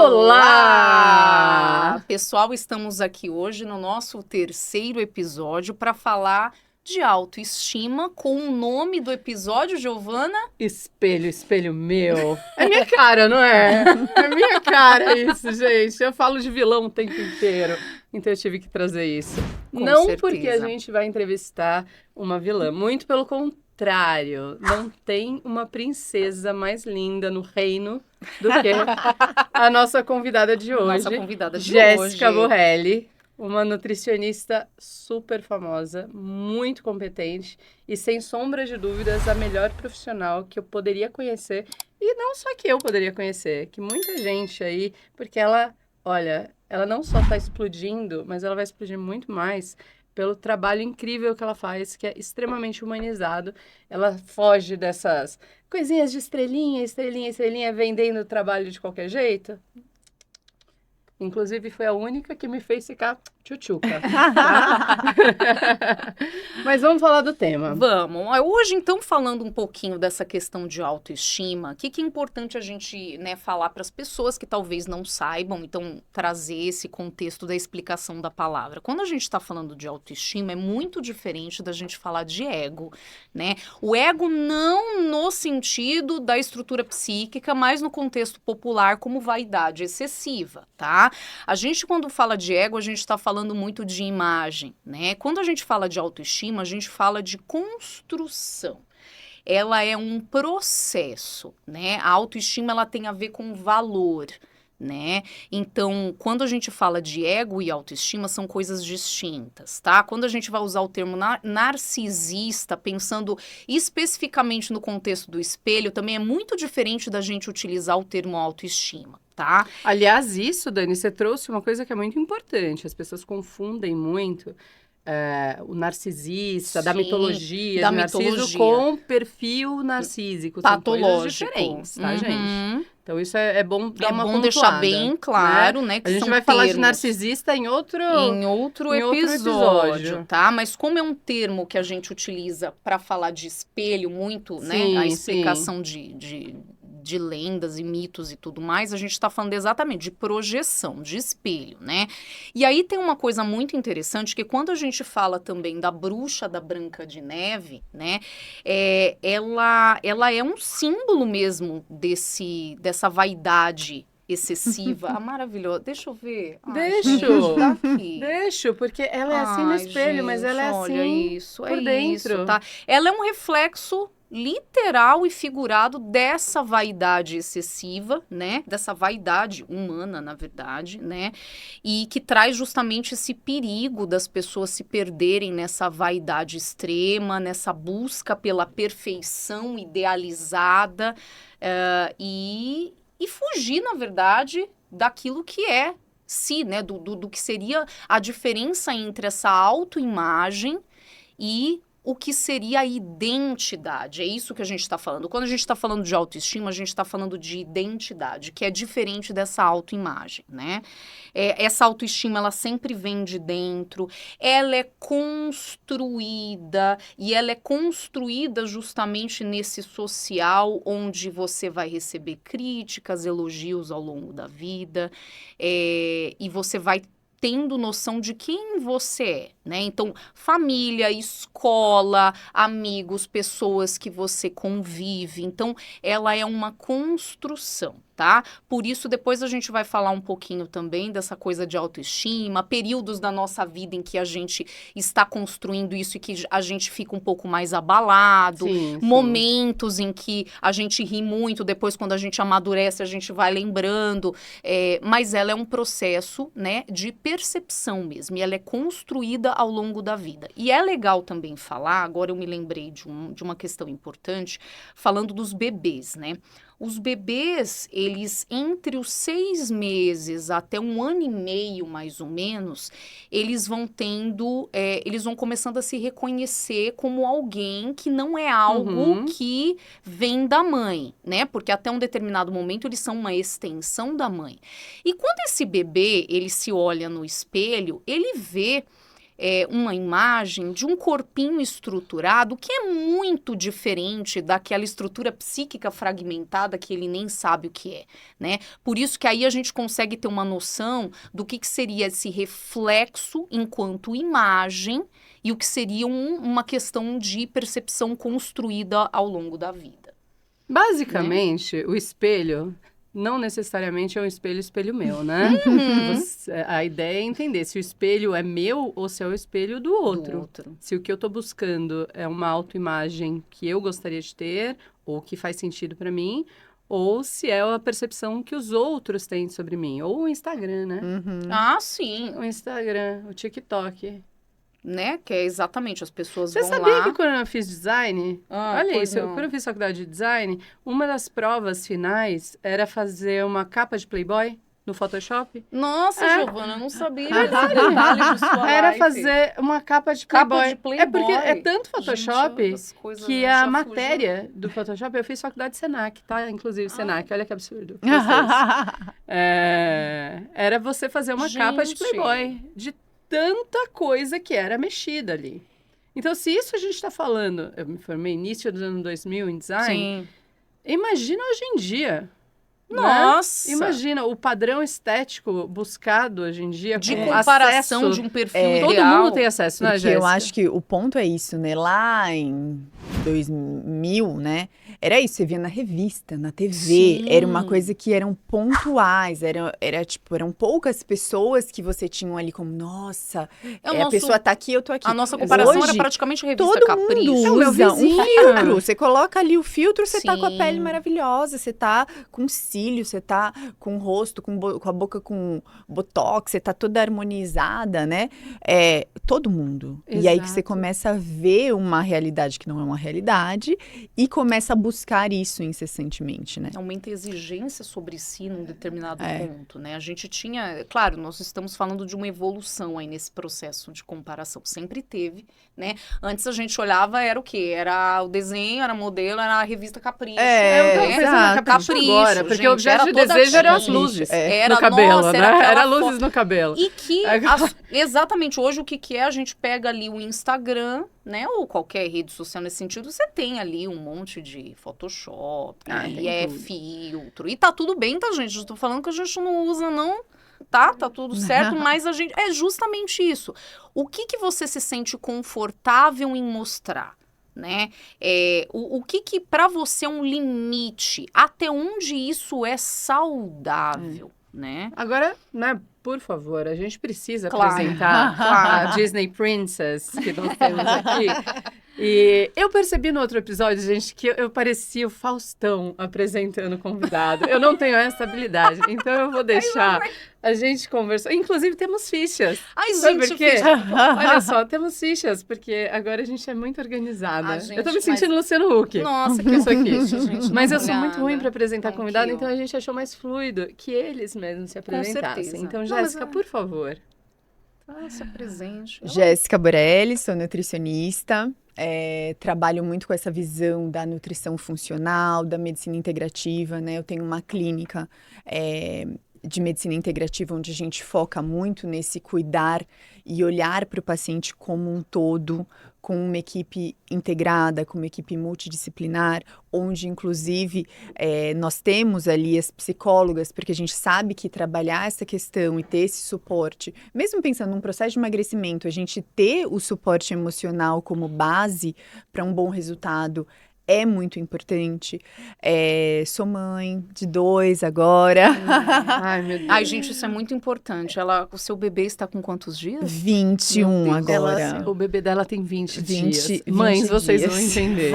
Olá! Pessoal, estamos aqui hoje no nosso terceiro episódio para falar de autoestima com o nome do episódio, Giovana? Espelho, espelho meu. É minha cara, não é? É minha cara isso, gente. Eu falo de vilão o tempo inteiro. Então eu tive que trazer isso. Com Não certeza. porque a gente vai entrevistar uma vilã, muito pelo contrário. Não tem uma princesa mais linda no reino do que a nossa convidada de hoje. Nossa convidada de Jéssica hoje. Borrelli. Uma nutricionista super famosa, muito competente e, sem sombra de dúvidas, a melhor profissional que eu poderia conhecer. E não só que eu poderia conhecer, que muita gente aí, porque ela, olha, ela não só está explodindo, mas ela vai explodir muito mais pelo trabalho incrível que ela faz, que é extremamente humanizado. Ela foge dessas coisinhas de estrelinha, estrelinha, estrelinha, vendendo o trabalho de qualquer jeito. Inclusive, foi a única que me fez ficar tchutchuca. Tá? Mas vamos falar do tema. Vamos. Hoje, então, falando um pouquinho dessa questão de autoestima, o que é importante a gente, né, falar para as pessoas que talvez não saibam, então, trazer esse contexto da explicação da palavra. Quando a gente está falando de autoestima, é muito diferente da gente falar de ego, né? O ego não no sentido da estrutura psíquica, mas no contexto popular como vaidade excessiva, tá? A gente, quando fala de ego, a gente está falando muito de imagem, né? Quando a gente fala de autoestima, a gente fala de construção. Ela é um processo, né? A autoestima, ela tem a ver com valor, né? Então, quando a gente fala de ego e autoestima, são coisas distintas, tá? Quando a gente vai usar o termo narcisista, pensando especificamente no contexto do espelho, também é muito diferente da gente utilizar o termo autoestima. Tá? Aliás, isso, Dani, você trouxe uma coisa que é muito importante. As pessoas confundem muito o narcisista, Sim, da mitologia da de Narciso mitologia. com perfil narcísico. São coisas Patológico. diferentes, tá, Uhum. gente? Então, isso é bom dar uma bom pontuada, deixar bem claro, né? Que A gente são vai falar de termos narcisista em outro episódio, episódio. tá? Mas como é um termo que a gente utiliza para falar de espelho muito, né? Sim, A explicação de lendas e mitos e tudo mais, a gente está falando exatamente de projeção, de espelho, né? E aí tem uma coisa muito interessante, que quando a gente fala também da bruxa da Branca de Neve, né? Ela é um símbolo mesmo dessa vaidade excessiva. Ah, maravilhosa. Deixa eu ver. Deixa. Gente, tá aqui. Deixa, porque ela é assim no Ai, espelho, mas gente, ela é olha assim isso, por dentro. Isso, tá? Ela é um reflexo literal e figurado dessa vaidade excessiva, né? Dessa vaidade humana, na verdade, né? E que traz justamente esse perigo das pessoas se perderem nessa vaidade extrema, nessa busca pela perfeição idealizada, e fugir, na verdade, daquilo que é si, né? Do que seria a diferença entre essa autoimagem e o que seria a identidade. É isso que a gente está falando. Quando a gente está falando de autoestima, a gente está falando de identidade, que é diferente dessa autoimagem, né? Essa autoestima, ela sempre vem de dentro, ela é construída, e ela é construída justamente nesse social, onde você vai receber críticas, elogios ao longo da vida, e você vai tendo noção de quem você é, né? Então, família, escola, amigos, pessoas que você convive. Então, ela é uma construção, tá? Por isso, depois a gente vai falar um pouquinho também dessa coisa de autoestima, períodos da nossa vida em que a gente está construindo isso e que a gente fica um pouco mais abalado, Sim. momentos em que a gente ri muito, depois quando a gente amadurece, a gente vai lembrando, mas ela é um processo, né, de percepção mesmo, e ela é construída ao longo da vida. E é legal também falar, agora eu me lembrei de uma questão importante, falando dos bebês, né? Os bebês, eles, entre os 6 meses até 1 ano e meio, mais ou menos, eles vão eles vão começando a se reconhecer como alguém que não é algo que vem da mãe, né? Porque até um determinado momento eles são uma extensão da mãe. E quando esse bebê, ele se olha no espelho, ele vê uma imagem de um corpinho estruturado que é muito diferente daquela estrutura psíquica fragmentada que ele nem sabe o que é, né? Por isso que aí a gente consegue ter uma noção do que seria esse reflexo enquanto imagem e o que seria uma questão de percepção construída ao longo da vida. Basicamente, o espelho não necessariamente é um espelho meu, né? A ideia é entender se o espelho é meu ou se é o espelho do outro. Se o que eu tô buscando é uma autoimagem que eu gostaria de ter ou que faz sentido para mim, ou se é a percepção que os outros têm sobre mim. Ou o Instagram, né? Ah, sim. O Instagram, o TikTok. Né? Que é exatamente, as pessoas Você vão lá... Você sabia que quando eu fiz design, olha isso, não. quando eu fiz faculdade de design, uma das provas finais era fazer uma capa de Playboy no Photoshop? Nossa, Giovana, eu não sabia esse detalhe de sua Era life. fazer uma capa de Playboy. Capa de Playboy. É porque é tanto Photoshop gente, que a matéria do Photoshop... Eu fiz faculdade de Senac, tá? Inclusive Senac, olha que absurdo. Era você fazer uma capa de Playboy. De tanta coisa que era mexida ali. Então, se isso a gente está falando... Eu me formei início dos anos 2000 em design. Sim. Imagina hoje em dia. Nossa! Né? Imagina o padrão estético buscado hoje em dia. De com comparação acesso, de um perfil todo ideal. mundo tem acesso, né, Porque Jéssica? eu acho que o ponto é isso, né? Lá em 2000, né? Era isso, você via na revista, na TV. Sim. Era uma coisa que eram pontuais. Eram poucas pessoas que você tinha ali como, nossa, a pessoa tá aqui, eu tô aqui. A nossa comparação Hoje, era praticamente revista todo Capricho. mundo usa um filtro. Você coloca ali o filtro, você tá com a Sim. pele maravilhosa, você tá com cílios, você tá com o rosto, com a boca com botox, você tá toda harmonizada, né? Todo mundo. E aí que você Exato. começa a ver uma realidade que não é uma realidade e começa a buscar isso incessantemente, né? Aumenta a exigência sobre si num determinado ponto, né? A gente tinha... Claro, nós estamos falando de uma evolução aí nesse processo de comparação. Sempre teve, né? Antes a gente olhava, era o quê? Era o desenho, era modelo, era a revista Capricho. Eu tava pensando na Capricho agora, porque gente, o objeto era de toda desejo eram as chique. luzes Era, no cabelo, nossa, né? era Era aquela luzes no cabelo. E que, exatamente, hoje o que é? A gente pega ali o Instagram, né? Ou qualquer rede social nesse sentido, você tem ali um monte de Photoshop, e tem tudo. filtro. E tá tudo bem, tá, gente? Eu tô falando que a gente não usa, não. Tá tudo certo, mas a gente... É justamente isso. O que você se sente confortável em mostrar? Né? O que para você é um limite? Até onde isso é saudável, né? Agora, né, por favor, a gente precisa Claro. apresentar a Disney Princess que nós temos aqui. E eu percebi no outro episódio, gente, que eu parecia o Faustão apresentando o convidado. Eu não tenho essa habilidade, então eu vou deixar a gente conversar. Inclusive, temos fichas. Ai, Sabe gente, por quê? ficha. Olha só, temos fichas, porque agora a gente é muito organizada. Ah, gente, eu tô me sentindo Luciano Huck. Nossa, que Isso aqui. ficha, gente. Mas dá eu sou uma muito ruim olhada. para apresentar Thank convidado, you. então a gente achou mais fluido que eles mesmos se apresentassem. certeza. Então, Não, mas Jéssica, por favor. Se apresente. Jéssica Borelli, sou nutricionista. Trabalho muito com essa visão da nutrição funcional, da medicina integrativa, né? Eu tenho uma clínica de medicina integrativa onde a gente foca muito nesse cuidar e olhar para o paciente como um todo, com uma equipe integrada, com uma equipe multidisciplinar, onde inclusive nós temos ali as psicólogas, porque a gente sabe que trabalhar essa questão e ter esse suporte, mesmo pensando num processo de emagrecimento, a gente ter o suporte emocional como base para um bom resultado é muito importante. Sou mãe de 2 agora. Ai, meu Deus. Ai, gente, isso é muito importante. O seu bebê está com quantos dias? 21 Meu Deus. agora. O bebê dela tem 20 dias. 20 Mães, vocês dias. vão entender.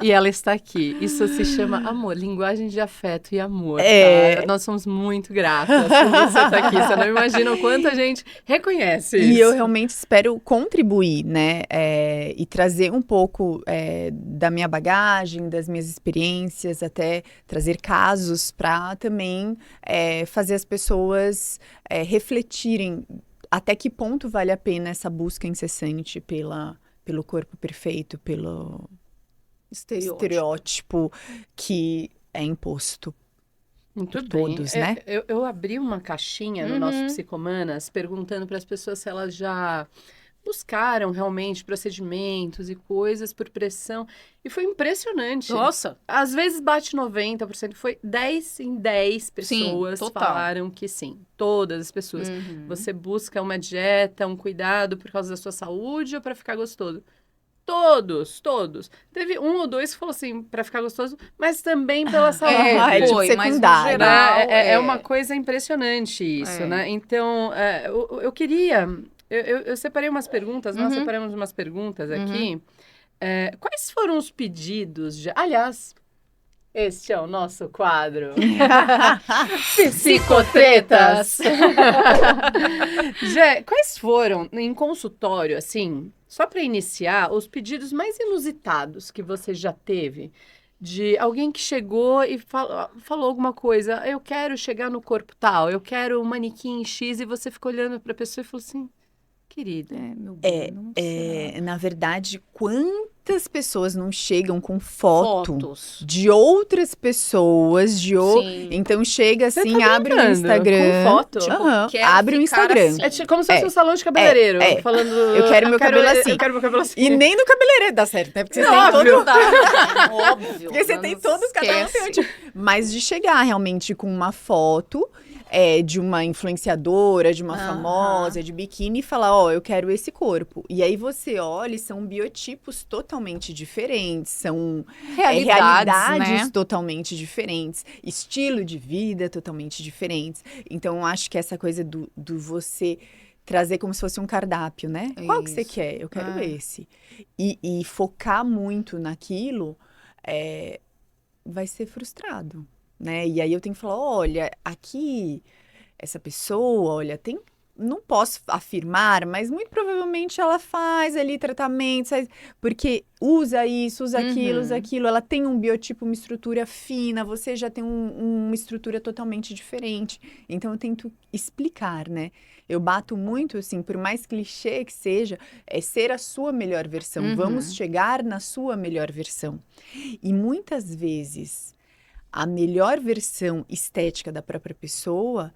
E ela está aqui. Isso se chama amor, linguagem de afeto e amor. Tá? Nós somos muito gratas por você estar aqui. Você não imagina o quanto a gente reconhece isso. E eu realmente espero contribuir, né? E trazer um pouco da minha bagagem, das minhas experiências, até trazer casos para também fazer as pessoas refletirem até que ponto vale a pena essa busca incessante pelo corpo perfeito, pelo estereótipo que é imposto. Muito por bem. todos, né? Eu abri uma caixinha no nosso Psicomanas perguntando para as pessoas se elas já buscaram realmente procedimentos e coisas por pressão. E foi impressionante. Nossa. Às vezes bate 90%, foi 10 em 10 pessoas total. falaram que sim. Todas as pessoas. Você busca uma dieta, um cuidado por causa da sua saúde ou para ficar gostoso? Todos. Teve um ou dois que falou assim, para ficar gostoso, mas também pela saúde. é tipo foi, mas no secundário. geral, É uma coisa impressionante isso, É. né? Então, eu queria... Eu separei umas perguntas, nós Uhum. separamos umas perguntas aqui. Quais foram os pedidos de... Aliás, este é o nosso quadro. Psicotretas. Jé, quais foram, em consultório, assim, só para iniciar, os pedidos mais inusitados que você já teve? De alguém que chegou e falou alguma coisa, eu quero chegar no corpo tal, eu quero um manequim X, e você ficou olhando para a pessoa e falou assim, querida. Meu Deus, não será. Na verdade, quantas pessoas não chegam com foto Fotos. de outras pessoas, Sim. então chega Você assim, tá abre o brincando? Instagram. Com foto? Tipo, Aham, quero abre o ficar Instagram. assim. É como se fosse um salão de cabeleireiro, falando... Eu quero meu cabelo assim. Eu quero meu cabelo assim. E nem no cabeleireiro dá certo, né? Porque você Não, tem óbvio. todo... Óbvio. Porque você tem todos, cada um tem um Esquece. tipo. Mas de chegar realmente com uma foto de uma influenciadora, de uma famosa, de biquíni, e falar, ó, eu quero esse corpo. E aí você olha, e são biotipos totalmente diferentes, são realidades né? totalmente diferentes, estilo de vida totalmente diferentes. Então, eu acho que essa coisa do você trazer como se fosse um cardápio, né? Qual que você Isso. quer? Eu quero esse. E focar muito naquilo, vai ser frustrado, né? E aí eu tenho que falar, olha, aqui, essa pessoa, olha, não posso afirmar, mas muito provavelmente ela faz ali tratamentos, porque usa isso, usa aquilo, ela tem um biotipo, uma estrutura fina, você já tem uma estrutura totalmente diferente. Então eu tento explicar, né? Eu bato muito, assim, por mais clichê que seja, é ser a sua melhor versão. Vamos chegar na sua melhor versão. E muitas vezes a melhor versão estética da própria pessoa,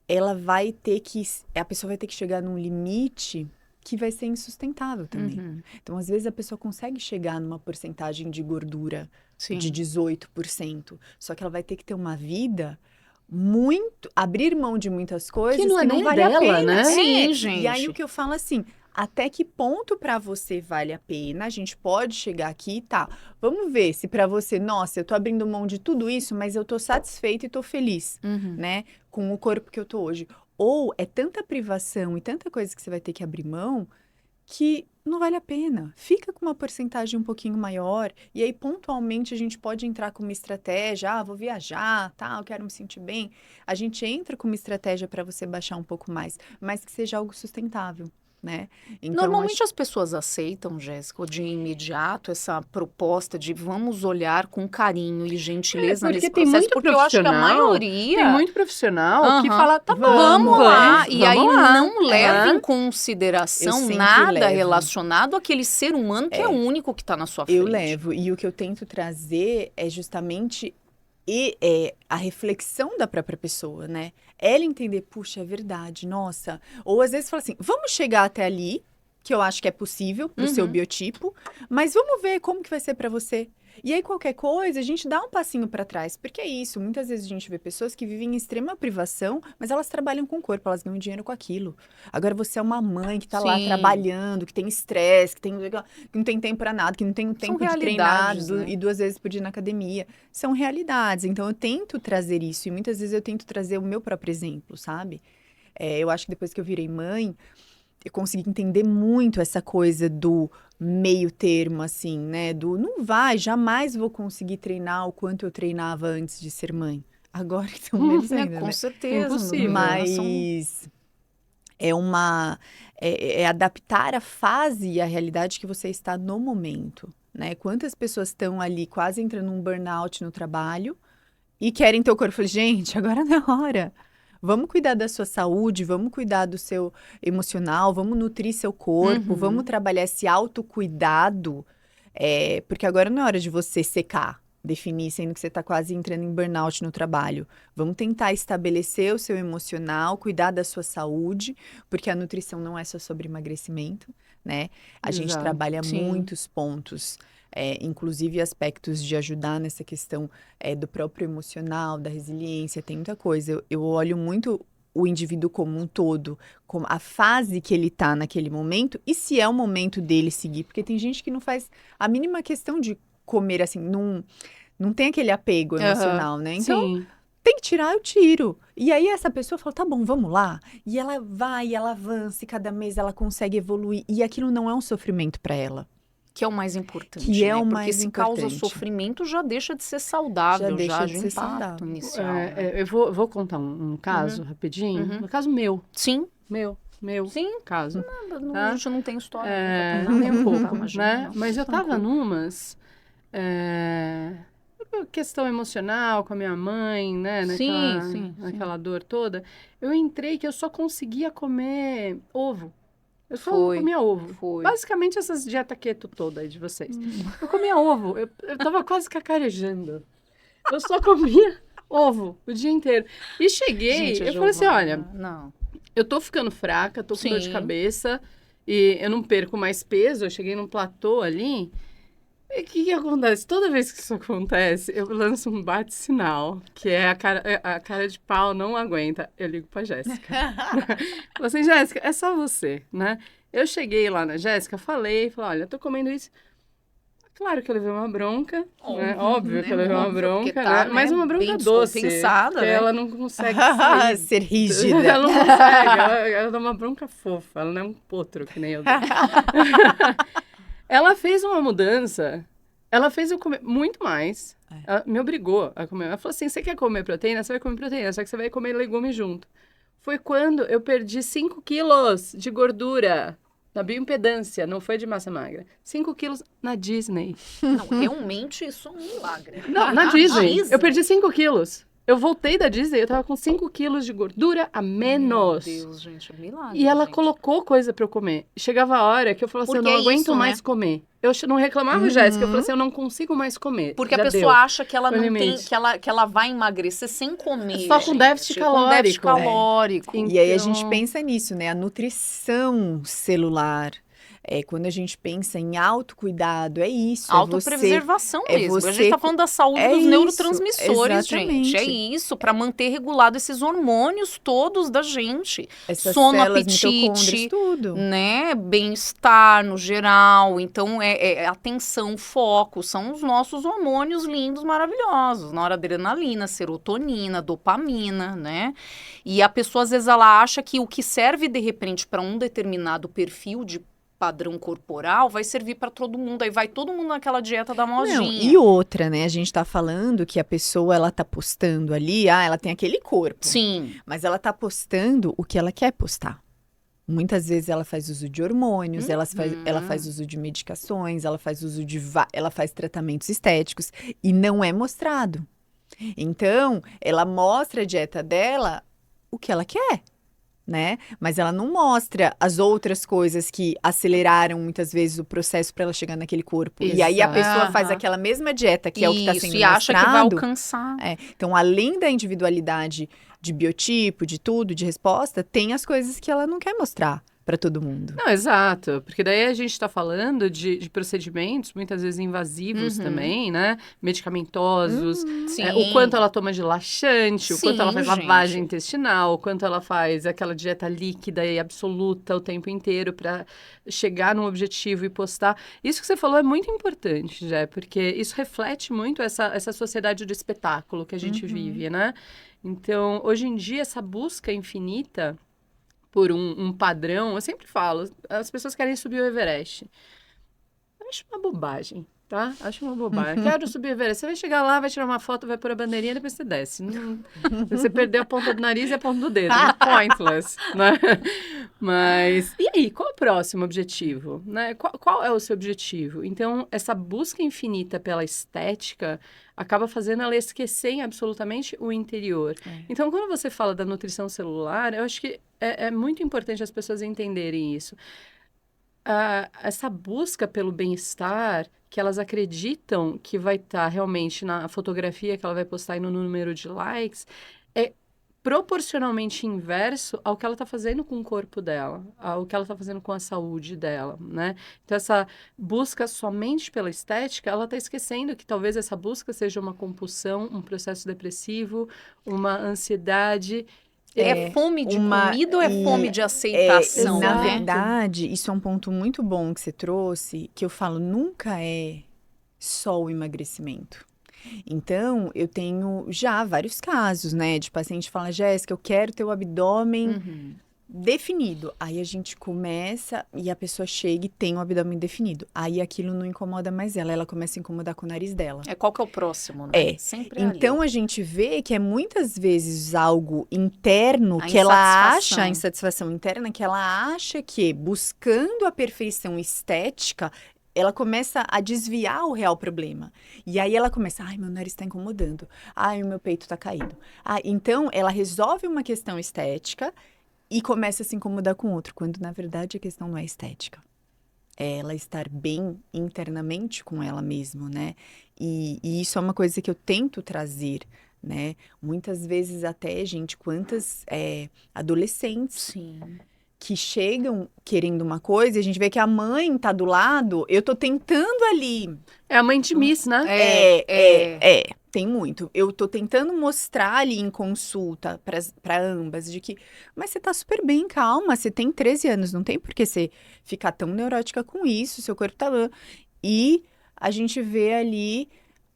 a pessoa vai ter que chegar num limite que vai ser insustentável também. Então, às vezes, a pessoa consegue chegar numa porcentagem de gordura de 18%, só que ela vai ter que ter uma vida abrir mão de muitas coisas Que não é nem vale dela, a pena. né? Sim, E gente. aí, o que eu falo assim, até que ponto para você vale a pena? A gente pode chegar aqui, tá? Vamos ver se para você, nossa, eu tô abrindo mão de tudo isso, mas eu tô satisfeita e tô feliz, né? Com o corpo que eu tô hoje. Ou é tanta privação e tanta coisa que você vai ter que abrir mão que não vale a pena. Fica com uma porcentagem um pouquinho maior e aí pontualmente a gente pode entrar com uma estratégia, vou viajar, tá, eu quero me sentir bem. A gente entra com uma estratégia para você baixar um pouco mais, mas que seja algo sustentável, né? Então, Normalmente as pessoas aceitam, Jéssica, de imediato essa proposta de vamos olhar com carinho e gentileza nesse tem processo, muito porque eu acho que a profissional, maioria... Tem muito profissional que fala, tá bom, Vamos lá, e aí vamos lá. não leva em Eu consideração sempre nada levo. relacionado àquele ser humano que é o único que está na sua frente. eu levo, e o que eu tento trazer é justamente a reflexão da própria pessoa, né? Ela entender, puxa, é verdade, nossa. Ou às vezes fala assim, vamos chegar até ali, que eu acho que é possível pro seu biotipo, mas vamos ver como que vai ser para você. E aí, qualquer coisa, a gente dá um passinho para trás. Porque é isso, muitas vezes a gente vê pessoas que vivem em extrema privação, mas elas trabalham com o corpo, elas ganham dinheiro com aquilo. Agora, você é uma mãe que tá lá Sim. trabalhando, que tem estresse, que não tem tempo para nada, que não tem tempo de treinar realidades, né? e 2 vezes por dia na academia. São realidades. Então, eu tento trazer isso. E muitas vezes eu tento trazer o meu próprio exemplo, sabe? Eu acho que depois que eu virei mãe, eu consegui entender muito essa coisa do meio termo, assim, né? Jamais vou conseguir treinar o quanto eu treinava antes de ser mãe. Agora que são menos ainda, Com né? certeza. Impossível. Mas é adaptar a fase e a realidade que você está no momento, né? Quantas pessoas estão ali quase entrando num burnout no trabalho e querem ter o corpo? Eu falei, gente, agora não é hora. Vamos cuidar da sua saúde, vamos cuidar do seu emocional, vamos nutrir seu corpo, vamos trabalhar esse autocuidado, porque agora não é hora de você secar, definir, sendo que você está quase entrando em burnout no trabalho. Vamos tentar estabelecer o seu emocional, cuidar da sua saúde, porque a nutrição não é só sobre emagrecimento, né? A gente Exato. trabalha Sim. muitos pontos, inclusive aspectos de ajudar nessa questão do próprio emocional, da resiliência, tem muita coisa. Eu olho muito o indivíduo como um todo, como a fase que ele tá naquele momento, e se é o momento dele seguir, porque tem gente que não faz a mínima questão de comer assim, não tem aquele apego emocional, né? Então, Sim. tem que tirar, eu tiro. E aí essa pessoa fala, tá bom, vamos lá. E ela vai, ela avança, e cada mês ela consegue evoluir, e aquilo não é um sofrimento para ela. Que é o mais importante, Que é né? o Porque mais se causa importante. sofrimento, já deixa de ser saudável, Já deixa já de de ser impacto saudável. inicial, né? Eu vou contar um caso rapidinho. Um caso meu. Sim, Meu sim. caso. Não, Tá? a gente não tem história. Nem um pouco, imagina, né? não. Mas eu tava numas... questão emocional com a minha mãe, né? Sim. Naquela dor toda. Eu entrei que eu só conseguia comer ovo. Eu só Foi, comia ovo. foi. Basicamente essas dieta keto toda aí de vocês. Eu comia ovo. Eu tava quase cacarejando. Eu só comia ovo o dia inteiro. E cheguei, Gente, a eu falei assim, Giovana, olha, não. eu tô ficando fraca, tô com dor de Sim. cabeça e eu não perco mais peso, eu cheguei num platô ali. E o que acontece? Toda vez que isso acontece, eu lanço um bate-sinal, que é a cara de pau não aguenta. Eu ligo pra Jéssica. Falei assim, Jéssica, é só você, né? Eu cheguei lá na Jéssica, falei, olha, eu tô comendo isso. Claro que eu levei uma bronca, né? Óbvio que eu levei uma Óbvio, porque bronca, tá, né? Mas uma bronca bem doce, descompensada, porque né? ela não consegue Ser rígida. ela não consegue, ela dá uma bronca fofa, ela não é um potro que nem eu dou. Ela fez uma mudança, ela fez eu comer muito mais, ela me obrigou a comer. Ela falou assim, você quer comer proteína? Você vai comer proteína, só que você vai comer legume junto. Foi quando eu perdi 5 quilos de gordura na bioimpedância, não foi de massa magra. 5 quilos na Disney. Não, realmente isso é um milagre. Não, na Disney. Eu perdi 5 quilos. Eu voltei da Disney, eu tava com 5 quilos de gordura a menos. Meu Deus, gente, é um milagre. E ela gente. colocou coisa pra eu comer. Chegava a hora que eu falava assim, eu Porque não é aguento isso, mais né? comer. Eu não reclamava, Jéssica, eu falei assim, eu não consigo mais comer. Porque a Já pessoa deu. acha que ela Foi não tem, limite. que ela vai emagrecer sem comer. Só com gente. déficit Com déficit calórico. calórico. E aí a gente Então- pensa nisso, né? A nutrição celular. Quando a gente pensa em autocuidado, é isso. Autopreservação é mesmo. A você- gente tá falando da saúde é dos isso, neurotransmissores, gente. É exatamente. isso, para manter regulado esses hormônios todos da gente. Essas Sono, células apetite, mitocôndrias, tudo. né? Bem-estar no geral. Então, atenção, foco. São os nossos hormônios lindos, maravilhosos. Na hora adrenalina, serotonina, dopamina, né? E a pessoa, às vezes, ela acha que o que serve, de repente, para um determinado perfil de padrão corporal vai servir para todo mundo. Aí vai todo mundo naquela dieta da modinha. Não, e outra, né? A gente tá falando que a pessoa, ela tá postando ali, ela tem aquele corpo. Sim. Mas ela tá postando o que ela quer postar. Muitas vezes ela faz uso de hormônios, ela faz uso de medicações, ela faz uso de ela faz tratamentos estéticos e não é mostrado. Então, ela mostra a dieta dela o que ela quer, né? Mas ela não mostra as outras coisas que aceleraram muitas vezes o processo para ela chegar naquele corpo. E aí a Exato. pessoa faz Aham. aquela mesma dieta que é o que está sendo e acha que vai mostrado. alcançar. Então, além da individualidade de biotipo, de tudo, de resposta, tem as coisas que ela não quer mostrar para todo mundo. Não, exato, porque daí a gente está falando de procedimentos, muitas vezes invasivos também, né? Medicamentosos, Sim. o quanto ela toma de laxante, o quanto ela faz Sim, lavagem gente. intestinal, o quanto ela faz aquela dieta líquida e absoluta o tempo inteiro para chegar num objetivo e postar. Isso que você falou é muito importante, Jé, porque isso reflete muito essa sociedade do espetáculo que a gente vive, né? Então, hoje em dia, essa busca infinita por um padrão, eu sempre falo, as pessoas querem subir o Everest. Eu acho uma bobagem, tá? Acho uma bobagem. Quero subir o Everest. Você vai chegar lá, vai tirar uma foto, vai pôr a bandeirinha, depois você desce. Você perdeu a ponta do nariz e a ponta do dedo. Pointless, né? Mas, e aí, qual é o próximo objetivo? Né? Qual é o seu objetivo? Então, essa busca infinita pela estética acaba fazendo ela esquecer absolutamente o interior. Então, quando você fala da nutrição celular, eu acho que é muito importante as pessoas entenderem isso. essa busca pelo bem-estar, que elas acreditam que vai estar realmente na fotografia que ela vai postar e no número de likes, é proporcionalmente inverso ao que ela está fazendo com o corpo dela, ao que ela está fazendo com a saúde dela, né? Então, essa busca somente pela estética, ela está esquecendo que talvez essa busca seja uma compulsão, um processo depressivo, uma ansiedade. É fome de comida ou é fome de E aceitação, na Exato. né? verdade, isso é um ponto muito bom que você trouxe, que eu falo, nunca é só o emagrecimento. Então, eu tenho já vários casos, né, de paciente que fala, Jéssica, eu quero ter o abdômen Uhum. definido. Aí a gente começa e a pessoa chega e tem o abdômen definido. Aí aquilo não incomoda mais ela começa a incomodar com o nariz dela. Qual que é o próximo, né? É. Sempre ali. Então a gente vê que é muitas vezes algo interno A que ela insatisfação. acha, a insatisfação interna, que ela acha que buscando a perfeição estética, ela começa a desviar o real problema. E aí ela começa, ai, meu nariz está incomodando, ai, o meu peito está caído. Ah, então ela resolve uma questão estética e começa a se incomodar com outro, quando na verdade a questão não é estética. É ela estar bem internamente com ela mesma, né? E isso é uma coisa que eu tento trazer, né? Muitas vezes até, gente, quantas adolescentes Sim. que chegam querendo uma coisa e a gente vê que a mãe tá do lado, eu tô tentando ali. É a mãe de Miss, né? Tem muito. Eu tô tentando mostrar ali em consulta para ambas de que, mas você tá super bem, calma, você tem 13 anos, não tem por que você ficar tão neurótica com isso, seu corpo tá. E a gente vê ali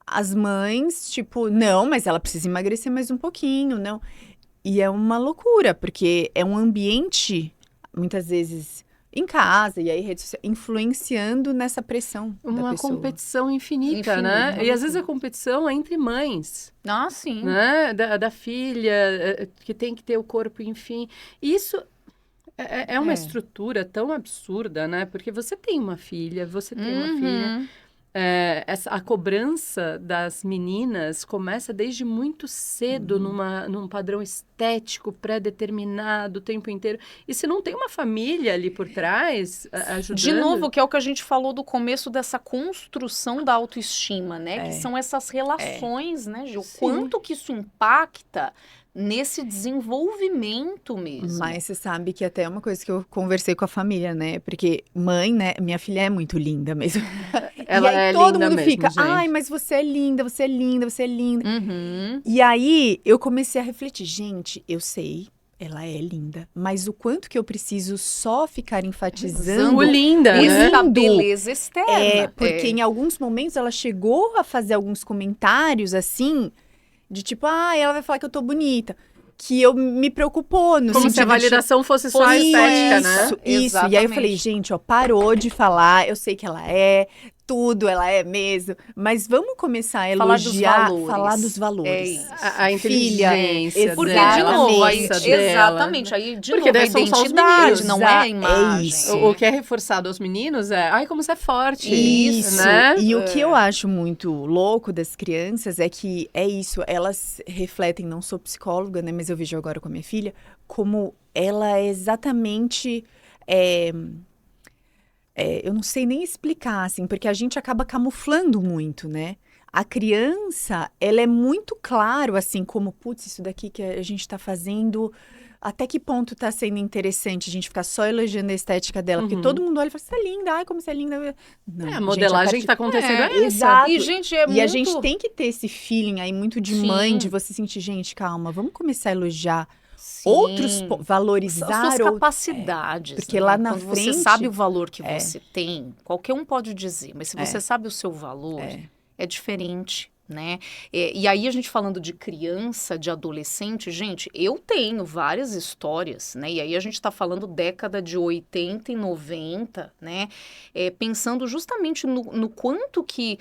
as mães, tipo, não, mas ela precisa emagrecer mais um pouquinho, não. E é uma loucura, porque é um ambiente, muitas vezes, em casa, e aí rede social, influenciando nessa pressão da Uma pessoa. competição infinita, né? Infinita. E às vezes a competição é entre mães, Ah, sim. né? Da filha, que tem que ter o corpo, enfim. Isso é uma estrutura tão absurda, né? Porque você tem uma filha, você tem uma filha. Uhum. A cobrança das meninas começa desde muito cedo num padrão estético pré-determinado o tempo inteiro. E se não tem uma família ali por trás ajudando... De novo, que é o que a gente falou do começo dessa construção da autoestima, né? Que são essas relações, né, Gil? Sim. Quanto que isso impacta nesse desenvolvimento mesmo. Mas você sabe que até é uma coisa que eu conversei com a família, né? Porque mãe, né? Minha filha é muito linda mesmo. Ela e aí é todo linda mundo mesmo, fica, gente. ai, mas você é linda, você é linda, você é linda. Uhum. E aí eu comecei a refletir, gente, eu sei, ela é linda, mas o quanto que eu preciso só ficar enfatizando O linda, né? Essa lindo. beleza externa. Porque em alguns momentos ela chegou a fazer alguns comentários assim, de tipo, ah, ela vai falar que eu tô bonita. Que eu me preocupou no Como sentido se a validação fosse só a estética, né? Isso. E aí eu falei, gente, ó, parou de falar, eu sei que ela é tudo, ela é mesmo, mas vamos começar a Falar dos elogiar, valores. falar dos valores. É isso. A inteligência Porque, dela, de a novo, aí, força dela. exatamente, aí, de Porque novo, a daí são só os identidade, meninos. não é a imagem. É isso. O que é reforçado aos meninos é, ai, como você é forte. Isso. Né? E o que eu acho muito louco das crianças é que é isso, elas refletem, não sou psicóloga, né, mas eu vejo agora com a minha filha, como ela é exatamente. Eu não sei nem explicar, assim, porque a gente acaba camuflando muito, né? A criança, ela é muito claro, assim, como, putz, isso daqui que a gente tá fazendo, até que ponto tá sendo interessante a gente ficar só elogiando a estética dela? Porque todo mundo olha e fala, você é linda, ai, como você é linda. Não, A modelagem gente, que tá acontecendo é essa. exato. E, gente, E a gente tem que ter esse feeling aí muito de Sim. mãe, de você sentir, gente, calma, vamos começar a elogiar Sim. outros, valorizar as suas ou- capacidades. porque né? lá na Quando você frente- sabe o valor que você tem, qualquer um pode dizer, mas se você É. sabe o seu valor, é diferente. Né? E aí a gente falando de criança, de adolescente, gente, eu tenho várias histórias, né? E aí a gente está falando década de 80 e 90, né? Pensando justamente no quanto que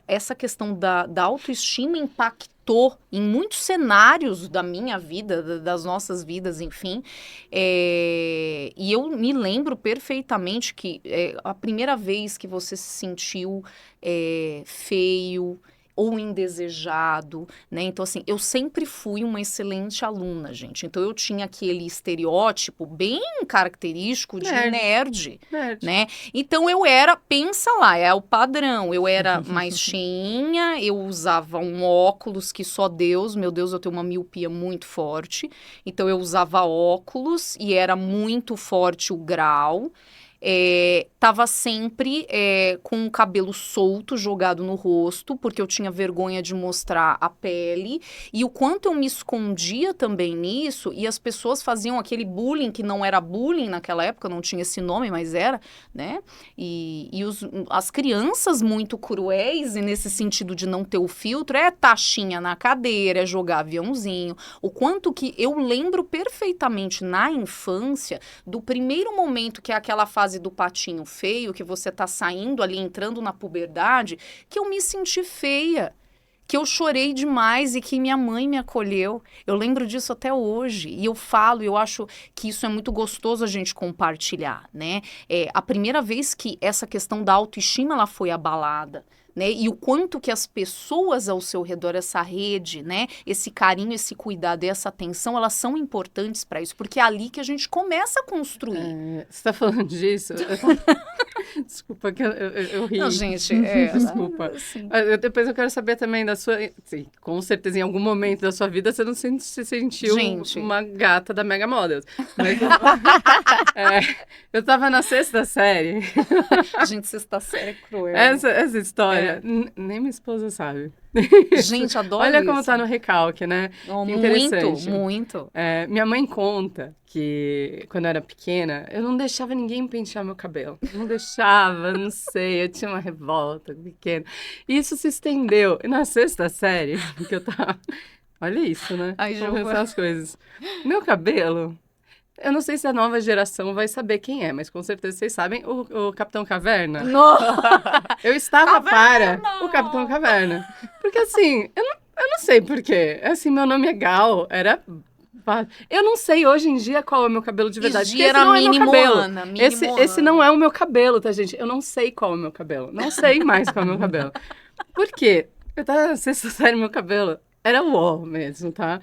essa questão da autoestima impactou em muitos cenários da minha vida, das nossas vidas, enfim. E eu me lembro perfeitamente que a primeira vez que você se sentiu feio, ou indesejado, né? Então, assim, eu sempre fui uma excelente aluna, gente. Então, eu tinha aquele estereótipo bem característico de nerd, né? Então, eu era, pensa lá, é o padrão. Eu era mais cheinha, eu usava um óculos que só Deus, meu Deus, eu tenho uma miopia muito forte. Então, eu usava óculos e era muito forte o grau. Tava sempre com o cabelo solto, jogado no rosto, porque eu tinha vergonha de mostrar a pele, e o quanto eu me escondia também nisso, e as pessoas faziam aquele bullying, que não era bullying naquela época, não tinha esse nome, mas era, né? As crianças muito cruéis, e nesse sentido de não ter o filtro, taxinha na cadeira, jogar aviãozinho, o quanto que eu lembro perfeitamente na infância, do primeiro momento que é aquela fase do patinho feio, que você tá saindo ali, entrando na puberdade, que eu me senti feia, que eu chorei demais e que minha mãe me acolheu. Eu lembro disso até hoje. E eu falo, eu acho que isso é muito gostoso a gente compartilhar, né? A primeira vez que essa questão da autoestima ela foi abalada, né? E o quanto que as pessoas ao seu redor, essa rede, né? Esse carinho, esse cuidado e essa atenção, elas são importantes para isso, porque é ali que a gente começa a construir. Você está falando disso? Desculpa que eu ri. Não, gente, desculpa. Assim. Depois eu quero saber também da sua... Sim, com certeza, em algum momento da sua vida, você não se sentiu uma gata da Mega Models. Mas, eu tava na 6ª série. Gente, 6ª série é cruel. Essa história, nem minha esposa sabe. Gente, adoro Olha isso. como tá no recalque, né? Interessante. Muito. Minha mãe conta que, quando eu era pequena, eu não deixava ninguém pentear meu cabelo. Não deixava, não sei, eu tinha uma revolta pequena. E isso se estendeu. E na 6ª série, que eu tava... Olha isso, né? Vamos pensar as coisas. Meu cabelo... Eu não sei se a nova geração vai saber quem é, mas com certeza vocês sabem o Capitão Caverna. Não. Eu estava para o Capitão Caverna. Porque assim, eu não sei porquê. Assim, meu nome é Gal, era... Eu não sei hoje em dia qual é o meu cabelo de verdade. Esse era mínimo Ana. Esse não é o meu cabelo, tá, gente? Eu não sei qual é o meu cabelo. Não sei mais qual é o meu cabelo. Por quê? Eu tava na 6ª série, meu cabelo era uó mesmo, tá?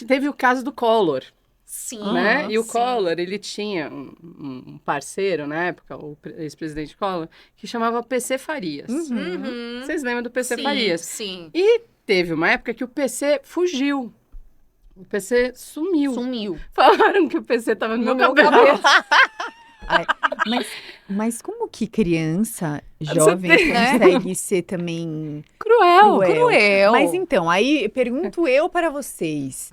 Teve o caso do Collor. Sim. Né? E o Collor, ele tinha um parceiro, na época, o ex-presidente Collor, que chamava PC Farias. Vocês lembram do PC Farias? Sim. E teve uma época que o PC fugiu. O PC sumiu. Falaram que o PC tava no meu cabelo. Ai, mas como que criança jovem consegue ser também cruel? Mas então, aí pergunto eu para vocês.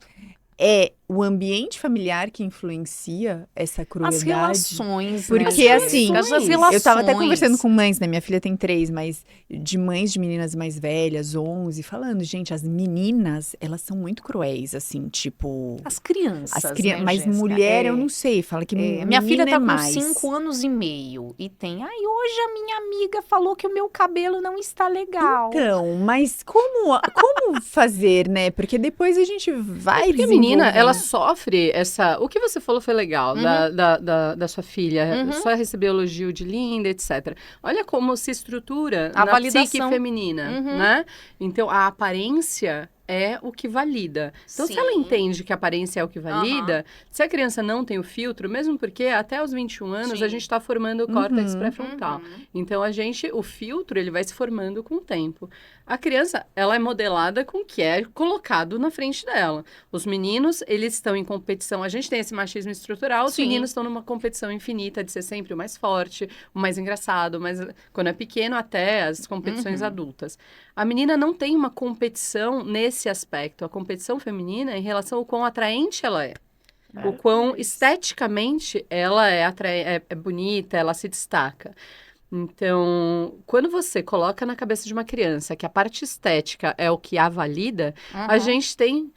É o ambiente familiar que influencia essa crueldade? As relações, porque assim, as relações. Eu tava até conversando com mães, né? Minha filha tem 3, mas de mães de meninas mais velhas, 11, falando, gente, as meninas, elas são muito cruéis, assim, tipo... As crianças, né, mas Jéssica? mulher, eu não sei, fala que minha filha tá com mais. 5 anos e meio e tem, hoje a minha amiga falou que o meu cabelo não está legal. Então, mas como fazer, né? Porque depois a gente vai Porque a menina, ela sofre essa... O que você falou foi legal, da sua filha. Só receber elogio de linda, etc. Olha como se estrutura a na validação psique feminina, né? Então, a aparência é o que valida. Então, se ela entende que a aparência é o que valida, se a criança não tem o filtro, mesmo porque até os 21 anos a gente está formando o córtex pré-frontal. Então, o filtro, ele vai se formando com o tempo. A criança, ela é modelada com o que é colocado na frente dela. Os meninos, eles estão em competição. A gente tem esse machismo estrutural. Os meninos estão numa competição infinita de ser sempre o mais forte, o mais engraçado, mas quando é pequeno, até as competições adultas. A menina não tem uma competição nesse aspecto. A competição feminina é em relação ao quão atraente ela é. O quão esteticamente ela é bonita, ela se destaca. Então, quando você coloca na cabeça de uma criança que a parte estética é o que a valida, a gente tem...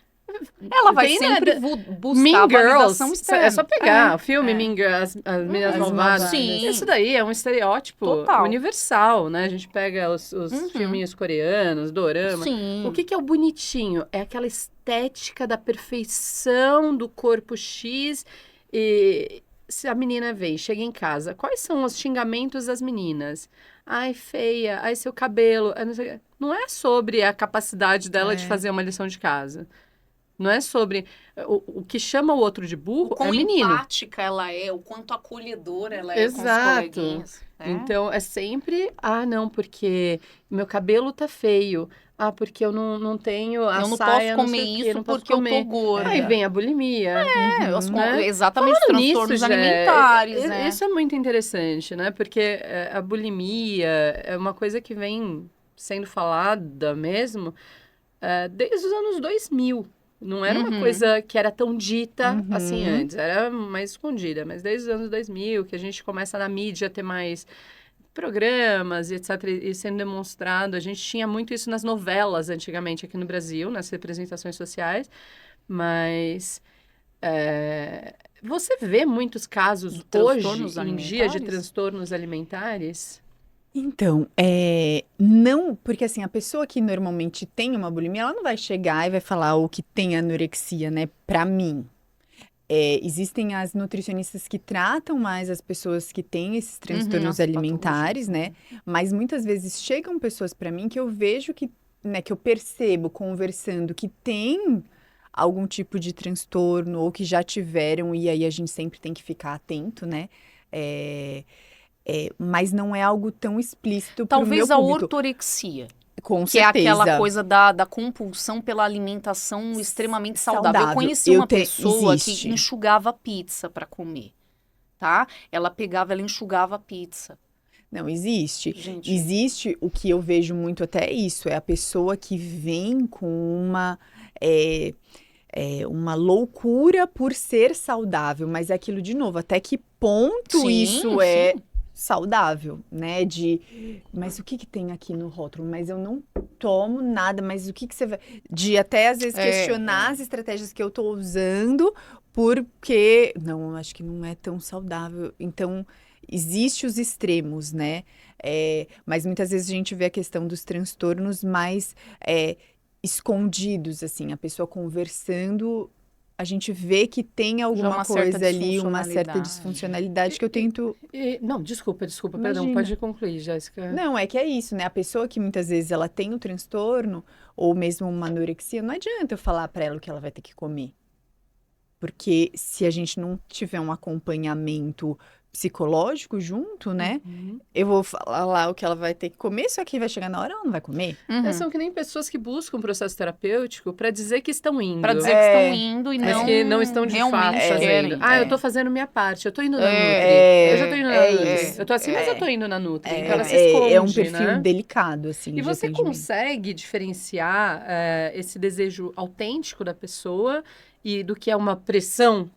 Ela vai sempre buscar Mean a validação Girls, externa. é só pegar o filme Mean Girls, as meninas malvadas. Sim. Isso daí é um estereótipo universal, né? A gente pega os filminhos coreanos, dorama. Sim. O que é o bonitinho? É aquela estética da perfeição do corpo X e... Se a menina vem, chega em casa, quais são os xingamentos das meninas? ai, feia, ai, seu cabelo. Ai, não sei o quê. Não é sobre a capacidade dela de fazer uma lição de casa. Não é sobre... O que chama o outro de O burro quão é menino. empática ela é, o quanto acolhedora ela é com os Exato. coleguinhas. Então, é sempre... Ah, não, porque meu cabelo tá feio. Ah, porque eu não tenho a eu não saia, posso não sei comer o quê, isso não posso porque eu comer. tô gorda. Aí vem a bulimia. Né? Exatamente, os Falando nisso, transtornos Jé, alimentares, né? Isso é muito interessante, né? Porque a bulimia é uma coisa que vem sendo falada mesmo desde os anos 2000. Não era uma coisa que era tão dita assim antes, era mais escondida. Mas desde os anos 2000, que a gente começa na mídia a ter mais programas e etc. E sendo demonstrado, a gente tinha muito isso nas novelas antigamente aqui no Brasil, nas representações sociais. Mas você vê muitos casos De transtornos hoje em dia de alimentares? transtornos alimentares? Então, não, porque assim, a pessoa que normalmente tem uma bulimia, ela não vai chegar e vai falar o que tem anorexia, né? Pra mim. Existem as nutricionistas que tratam mais as pessoas que têm esses transtornos as alimentares, patologias, né? Mas muitas vezes chegam pessoas pra mim que eu vejo que, né, que eu percebo conversando que tem algum tipo de transtorno ou que já tiveram, e aí a gente sempre tem que ficar atento, né? Mas não é algo tão explícito para o meu Talvez a público. ortorexia, Com que é certeza. aquela coisa da compulsão pela alimentação extremamente saudável. Eu conheci uma pessoa existe. que enxugava pizza para comer, tá? Ela pegava, ela enxugava a pizza. Não, existe. Gente. Existe o que eu vejo muito até isso, é a pessoa que vem com uma loucura por ser saudável, mas é aquilo de novo, até que ponto Sim, isso é sim. saudável, né? Mas o que que tem aqui no rótulo? Mas eu não tomo nada, mas o que que você vai... De até às vezes questionar as estratégias que eu tô usando, porque não, acho que não é tão saudável. Então, existe os extremos, né? Mas muitas vezes a gente vê a questão dos transtornos mais escondidos, assim, a pessoa conversando, a gente vê que tem alguma uma certa coisa ali, uma certa disfuncionalidade. disfuncionalidade que eu tento... Não, desculpa, perdão, Imagina. pode concluir, Jéssica. Não, é que é isso, né? A pessoa que muitas vezes ela tem o transtorno, ou mesmo uma anorexia, não adianta eu falar pra ela o que ela vai ter que comer. Porque se a gente não tiver um acompanhamento psicológico junto, né? Eu vou falar lá o que ela vai ter que comer, só que vai chegar na hora ela não vai comer. São que nem pessoas que buscam um processo terapêutico para dizer que estão indo. Para dizer que estão indo e Mas não, que não estão de fato realmente fazendo. querem. Eu tô fazendo minha parte, eu tô indo na Nutri. Eu já tô indo na Nutri. isso. Eu tô assim, mas eu tô indo na Nutri. Então ela se esconde, É um perfil né? delicado, assim, E de você atendimento. consegue diferenciar esse desejo autêntico da pessoa e do que é uma pressão,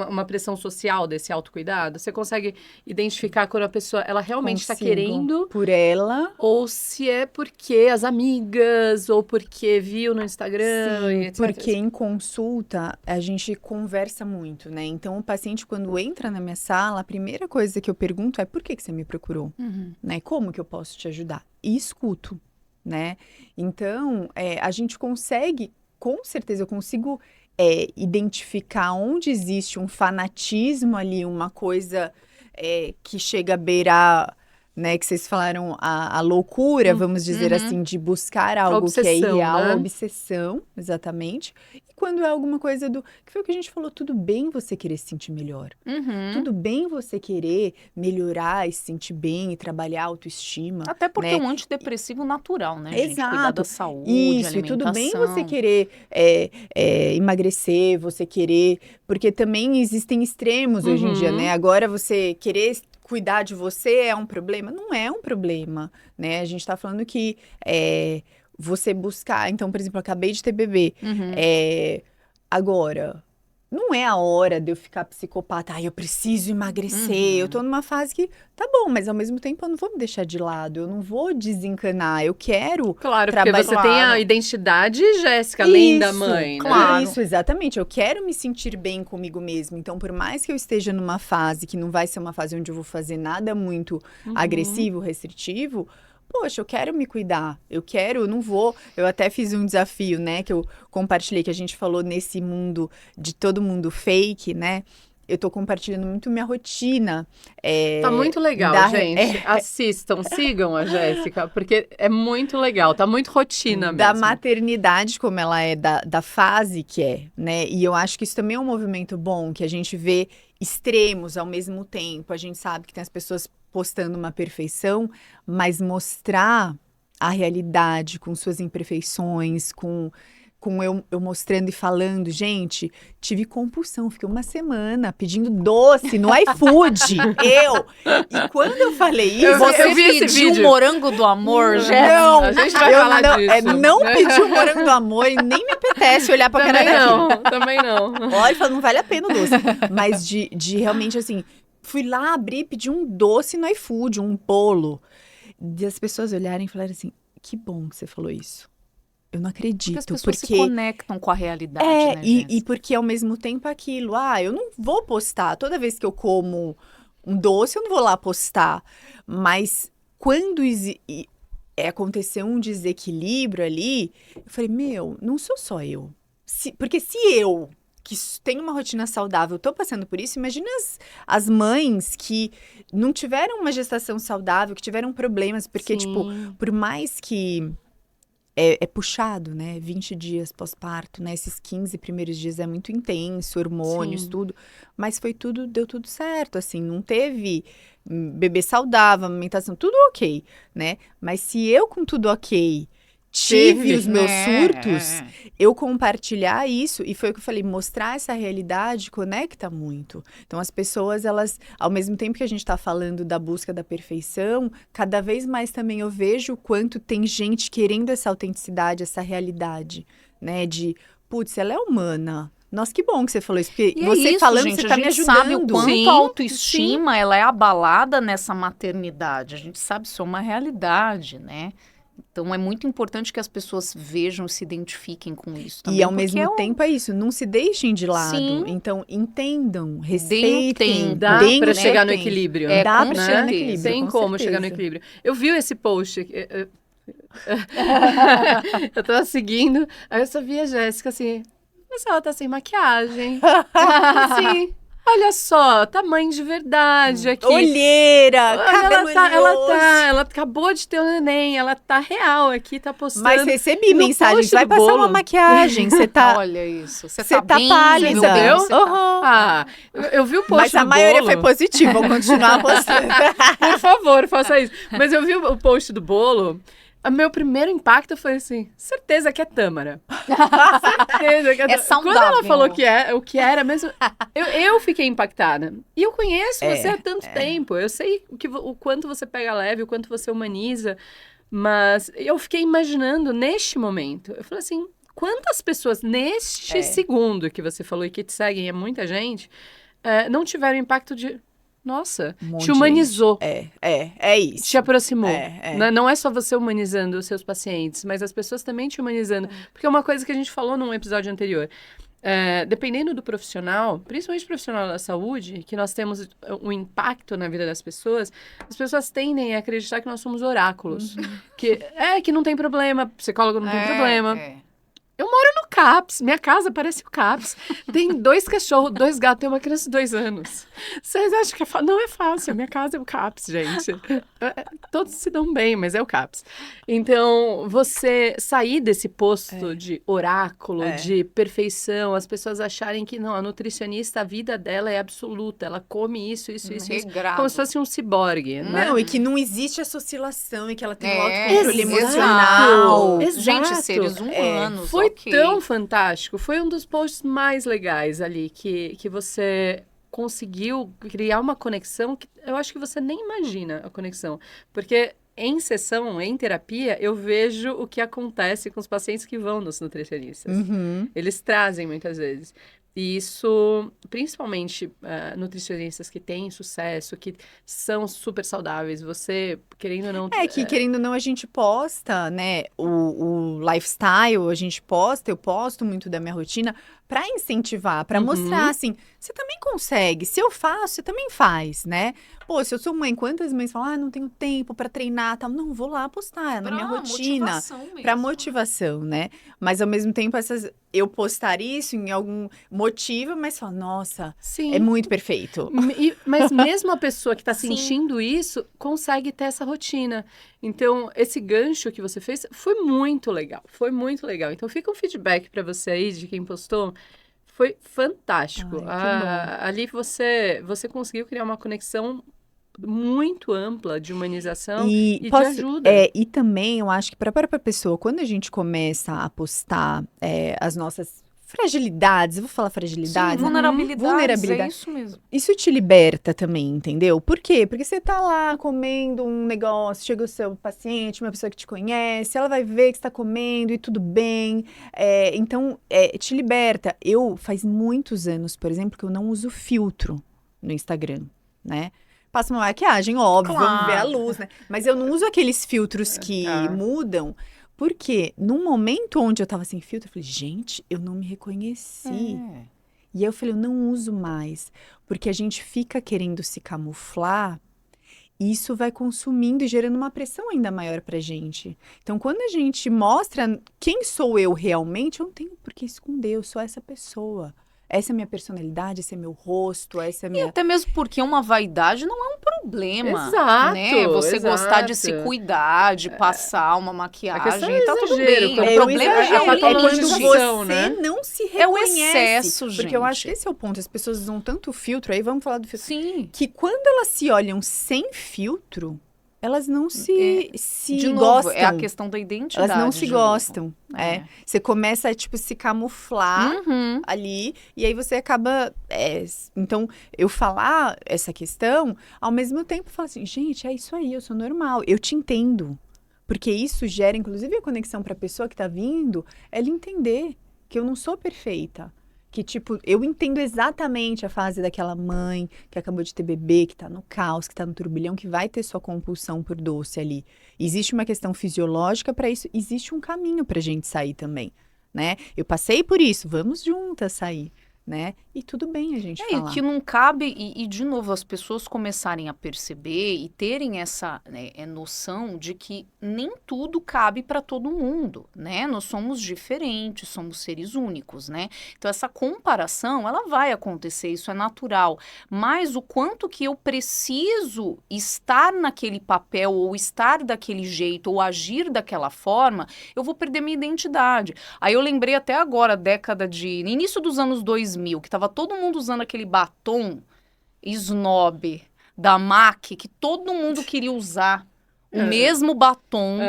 uma pressão social desse autocuidado? Você consegue identificar quando a pessoa ela realmente está Consigo. querendo Por ela. ou se é porque as amigas ou porque viu no Instagram Sim, e etc. porque em consulta a gente conversa muito, né? Então o paciente quando entra na minha sala, a primeira coisa que eu pergunto é por que você me procurou? Né? Como que eu posso te ajudar? E escuto, né? Então a gente consegue, com certeza eu consigo identificar onde existe um fanatismo ali, uma coisa que chega a beirar, né, que vocês falaram, a loucura, vamos dizer assim, de buscar algo que é Obsessão, irreal, né? a obsessão, exatamente. E quando é alguma coisa que foi o que a gente falou, tudo bem você querer se sentir melhor. Tudo bem você querer melhorar e se sentir bem e trabalhar a autoestima. Até porque né? é um antidepressivo natural, né, gente? Cuidar Exato. da saúde, Isso, e tudo bem alimentação. você querer emagrecer, você querer... Porque também existem extremos hoje em dia, né? Agora você querer cuidar de você é um problema? Não é um problema, né? A gente tá falando que você buscar... Então, por exemplo, eu acabei de ter bebê. Agora... Não é a hora de eu ficar psicopata, eu preciso emagrecer, eu tô numa fase que, tá bom, mas ao mesmo tempo eu não vou me deixar de lado, eu não vou desencanar, eu quero Claro, porque você tem a identidade, Jéssica, além da mãe, né? claro. Isso, exatamente, eu quero me sentir bem comigo mesma, então por mais que eu esteja numa fase que não vai ser uma fase onde eu vou fazer nada muito agressivo, restritivo, poxa, eu quero me cuidar, eu não vou... Eu até fiz um desafio, né, que eu compartilhei, que a gente falou nesse mundo de todo mundo fake, né? eu tô compartilhando muito minha rotina. Tá muito legal, da- gente. Assistam, sigam a Jéssica, porque é muito legal, tá muito rotina Da mesmo. maternidade, como ela é, da fase que é, né? E eu acho que isso também é um movimento bom, que a gente vê extremos ao mesmo tempo. A gente sabe que tem as pessoas postando uma perfeição, mas mostrar a realidade com suas imperfeições, com eu mostrando e falando, gente, tive compulsão, fiquei uma semana pedindo doce no iFood, E quando eu falei isso, Você vi esse pediu vídeo. um morango do amor, Jéssica? não, A gente vai eu falar não, disso. não pedi o morango do amor e nem me apetece olhar pra cara Também daquilo. não, também não. Olha, e fala, não vale a pena o doce. Mas de realmente, assim, fui lá abrir, pedi um doce no iFood, um bolo. E as pessoas olharem e falarem assim, que bom que você falou isso. Eu não acredito, Porque as pessoas se porque... conectam com a realidade, né, e Jéssica? porque ao mesmo tempo aquilo, eu não vou postar. Toda vez que eu como um doce, eu não vou lá postar. Mas quando aconteceu um desequilíbrio ali, eu falei, não sou só eu. Porque se eu, que tenho uma rotina saudável, tô passando por isso, imagina as mães que não tiveram uma gestação saudável, que tiveram problemas, porque, tipo, Sim. por mais que é puxado, né? 20 dias pós-parto, né? Esses 15 primeiros dias é muito intenso, hormônios, Sim. tudo. Mas deu tudo certo, assim. Não teve bebê saudável, amamentação, tudo ok, né? Mas se eu com tudo ok tive Teve, os meus É, surtos, eu compartilhar isso, e foi o que eu falei, mostrar essa realidade conecta muito. Então, as pessoas, elas, ao mesmo tempo que a gente tá falando da busca da perfeição, cada vez mais também eu vejo o quanto tem gente querendo essa autenticidade, essa realidade, né? De, putz, ela é humana. Nossa, que bom que você falou isso, porque E é você isso, falando, gente, você a tá me gente sabe o ajudando. quanto Sim, a autoestima ela é abalada nessa maternidade. A gente sabe isso é uma realidade, né? Então é muito importante que as pessoas vejam, se identifiquem com isso também. E ao porque mesmo é um- tempo é isso, não se deixem de lado. Sim. Então, entendam, Deem o respeitem. tempo. Dá deem pra o seu chegar no tempo. equilíbrio. É, Dá com pra chegar no certeza. equilíbrio, Tem com como chegar no certeza. equilíbrio. Eu vi esse post. Eu tava seguindo, aí eu só vi a Jéssica assim, mas ela tá sem maquiagem. Assim, olha só, tamanho de verdade aqui. Olheira, Olha, cabelo oleoso. ela acabou de ter um neném, ela tá real aqui, tá postando. Mas recebi no mensagens, post vai do passar bolo. uma maquiagem, você tá... Olha isso. Você Você tá bem, pálida. meu bem, Entendeu? você tá- Aham. Ah, eu vi o post Mas a do maioria bolo. foi positiva, vou continuar postando. Por favor, faça isso. Mas eu vi o post do bolo. O meu primeiro impacto foi assim, certeza que é tâmara. Certeza que é tâmara. saudável. Quando ela falou o que era mesmo, eu fiquei impactada. E eu conheço você há tanto tempo. Eu sei o quanto você pega leve, o quanto você humaniza. Mas eu fiquei imaginando neste momento. Eu falei assim, quantas pessoas neste segundo que você falou e que te seguem, é muita gente, não tiveram impacto de... Nossa, Um monte te de humanizou. É isso. Te aproximou. É. Não é só você humanizando os seus pacientes, mas as pessoas também te humanizando. Porque é uma coisa que a gente falou num episódio anterior. Dependendo do profissional, principalmente profissional da saúde, que nós temos um impacto na vida das pessoas, as pessoas tendem a acreditar que nós somos oráculos. Que não tem problema, psicólogo não tem problema. Eu moro no CAPS, minha casa parece o CAPS. Tem 2 cachorros, 2 gatos, tem uma criança de 2 anos. Vocês acham que é fácil? Não é fácil, minha casa é o CAPS, gente. Todos se dão bem, mas é o CAPS. Então, você sair desse posto de oráculo, de perfeição, as pessoas acharem que não, a nutricionista, a vida dela é absoluta, ela come isso, Regrado. como se fosse um ciborgue, né? Não, e que não existe essa oscilação e que ela tem um É, autocontrole exato. emocional. Exato. Gente, seres humanos. Foi ok. tão fantástico. Foi um dos posts mais legais ali, que você conseguiu criar uma conexão que eu acho que você nem imagina a conexão. Porque em sessão, em terapia, eu vejo o que acontece com os pacientes que vão nos nutricionistas. Eles trazem muitas vezes. E isso, principalmente nutricionistas que têm sucesso, que são super saudáveis, você, querendo ou não... Que querendo ou não, a gente posta, né, o lifestyle, a gente posta, eu posto muito da minha rotina para incentivar, para Uhum. mostrar assim, você também consegue. Se eu faço, você também faz, né? Pô, se eu sou mãe, quantas mães falam, não tenho tempo para treinar, tal. Não, vou lá postar na minha rotina. Motivação mesmo. Para motivação, né? Mas ao mesmo tempo, eu postar isso em algum motivo, mas falo, nossa, Sim. é muito perfeito. Mas mesmo a pessoa que está Sim. sentindo isso, consegue ter essa rotina. Então, esse gancho que você fez foi muito legal. Foi muito legal. Então, fica um feedback para você aí, de quem postou. Foi fantástico. Ai, que bom. Ali você conseguiu criar uma conexão muito ampla de humanização e de ajuda. E também, eu acho que para a própria pessoa, quando a gente começa a postar as nossas fragilidades, eu vou falar Sim, fragilidades, vulnerabilidade, é isso mesmo. isso te liberta também, entendeu? Por quê? Porque você tá lá comendo um negócio, chega o seu paciente, uma pessoa que te conhece, ela vai ver que você tá comendo e tudo bem. Então, te liberta. Faz muitos anos, por exemplo, que eu não uso filtro no Instagram, né? Passo uma maquiagem, óbvio, vamos ver a Claro. luz, né? Mas eu não uso aqueles filtros que Tá. mudam. Porque no momento onde eu tava sem filtro, eu falei, gente, eu não me reconheci. E aí eu falei, eu não uso mais, porque a gente fica querendo se camuflar e isso vai consumindo e gerando uma pressão ainda maior pra gente. Então, quando a gente mostra quem sou eu realmente, eu não tenho por que esconder, eu sou essa pessoa. Essa é a minha personalidade, esse é meu rosto, essa é a E minha... até mesmo porque uma vaidade não é um problema. Exato, Né? Você gostar de se exato. cuidar, de passar uma maquiagem, é tá tudo exagero, bem. quando O o problema exagero, é o a quando limite. patologização, você né? não se reconhece. É o excesso, Porque eu acho que gente. esse é o ponto. As pessoas usam tanto filtro, aí vamos falar do filtro. Sim. Que quando elas se olham sem filtro, elas não se De novo, gostam. é a questão da identidade. Elas não se de novo. gostam. Você começa a, se camuflar Uhum. ali, e aí você acaba... Então, eu falar essa questão, ao mesmo tempo, falar assim, gente, é isso aí, eu sou normal, eu te entendo. Porque isso gera, inclusive, a conexão para a pessoa que tá vindo, ela entender que eu não sou perfeita. Que, eu entendo exatamente a fase daquela mãe que acabou de ter bebê, que tá no caos, que tá no turbilhão, que vai ter sua compulsão por doce ali. Existe uma questão fisiológica para isso, existe um caminho pra gente sair também, né? Eu passei por isso, vamos juntas sair, né? E tudo bem a gente E falar. que não cabe, de novo, as pessoas começarem a perceber e terem essa noção de que nem tudo cabe para todo mundo, né? Nós somos diferentes, somos seres únicos, né? Então, essa comparação, ela vai acontecer, isso é natural. Mas o quanto que eu preciso estar naquele papel, ou estar daquele jeito, ou agir daquela forma, eu vou perder minha identidade. Aí eu lembrei até agora, início dos anos 2000, que tava todo mundo usando aquele batom snob da MAC, que todo mundo queria usar o mesmo batom,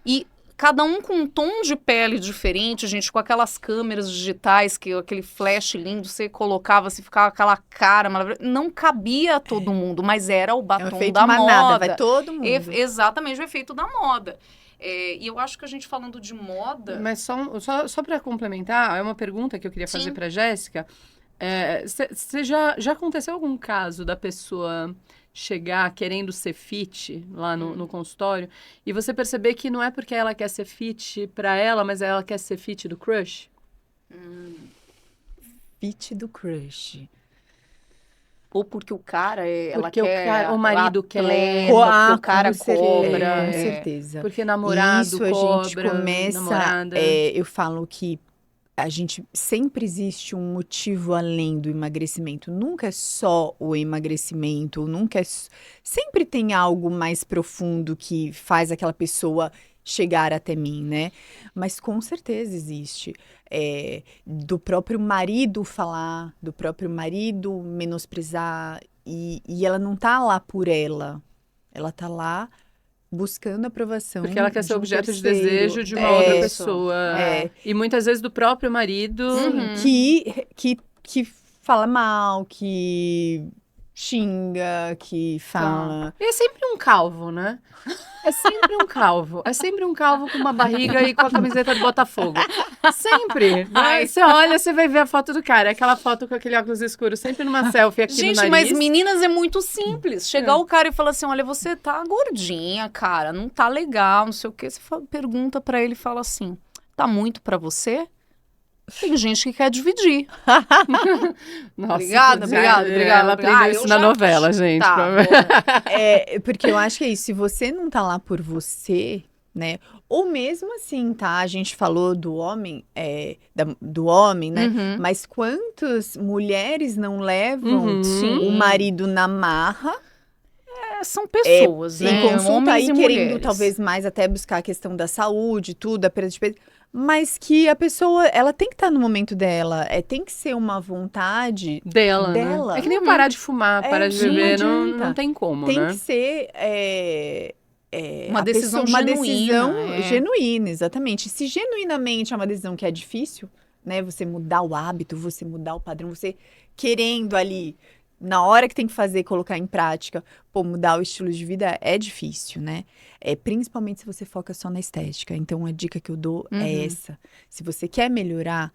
e cada um com um tom de pele diferente, gente, com aquelas câmeras digitais, aquele flash lindo, você colocava, você ficava aquela cara maravilhosa. Não cabia a todo mundo, mas era o batom É o efeito da manada, moda. vai todo mundo. Exatamente, o efeito da moda. E eu acho que a gente falando de moda... Mas só para complementar, é uma pergunta que eu queria fazer Sim. para Jéssica. Já aconteceu algum caso da pessoa chegar querendo ser fit lá no consultório e você perceber que não é porque ela quer ser fit para ela, mas ela quer ser fit do crush? Fit do crush. Ou porque o cara, ela Porque quer... o marido a quer. plena, porque o cara cobra. Com certeza. Porque namorado Isso a cobra, gente começa... namorada. eu falo que a gente sempre existe um motivo além do emagrecimento. Nunca é só o emagrecimento, sempre tem algo mais profundo que faz aquela pessoa chegar até mim, né? Mas com certeza existe. Do próprio marido falar, do próprio marido menosprezar, e ela não tá lá por ela. Ela tá lá buscando aprovação. Porque ela quer ser um objeto de terceiro. desejo de uma outra Isso. pessoa. É. E muitas vezes do próprio marido. Uhum. Que fala mal, que xinga, que fala. E é sempre um calvo, né? É sempre um calvo. É sempre um calvo com uma barriga e com a camiseta do Botafogo. Sempre. Ai. Você olha, você vai ver a foto do cara. É aquela foto com aquele óculos escuro, sempre numa selfie aqui Gente, no mas nariz. meninas é muito simples. Chegar o cara e falar assim, olha, você tá gordinha, cara, não tá legal, não sei o quê. Você pergunta pra ele e fala assim, tá muito pra você? Tem gente que quer dividir. Nossa, Obrigada. Ela aprendeu Ah, isso eu na já- novela, gente. Tá, bom. Porque eu acho que é isso. Se você não tá lá por você, né? Ou mesmo assim, tá? A gente falou do homem, do homem, né? Uhum. Mas quantas mulheres não levam Uhum. Sim. o marido na marra São pessoas, em né? consulta Homens aí e querendo mulheres. talvez mais até buscar a questão da saúde, tudo, a perda de peso. Mas que a pessoa, ela tem que estar no momento dela. Tem que ser uma vontade Dela, dela. né? É que nem parar de fumar, parar de sim, beber, não não adianta. tem como, Tem né? que ser Uma a decisão pessoa, uma genuína, decisão é. genuína, exatamente. Se genuinamente é uma decisão que é difícil, né? Você mudar o hábito, você mudar o padrão, você querendo ali, na hora que tem que fazer, colocar em prática, mudar o estilo de vida é difícil, né? Principalmente se você foca só na estética. Então, a dica que eu dou é essa. Se você quer melhorar,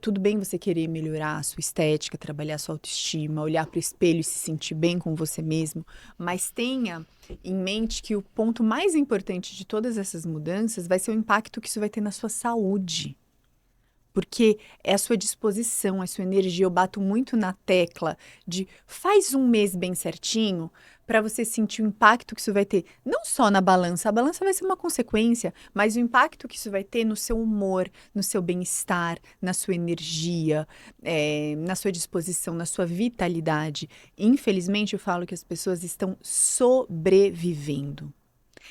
tudo bem você querer melhorar a sua estética, trabalhar a sua autoestima, olhar para o espelho e se sentir bem com você mesmo, mas tenha em mente que o ponto mais importante de todas essas mudanças vai ser o impacto que isso vai ter na sua saúde. Porque é a sua disposição, a sua energia. Eu bato muito na tecla de faz um mês bem certinho para você sentir o impacto que isso vai ter. Não só na balança, a balança vai ser uma consequência, mas o impacto que isso vai ter no seu humor, no seu bem-estar, na sua energia, na sua disposição, na sua vitalidade. Infelizmente, eu falo que as pessoas estão sobrevivendo.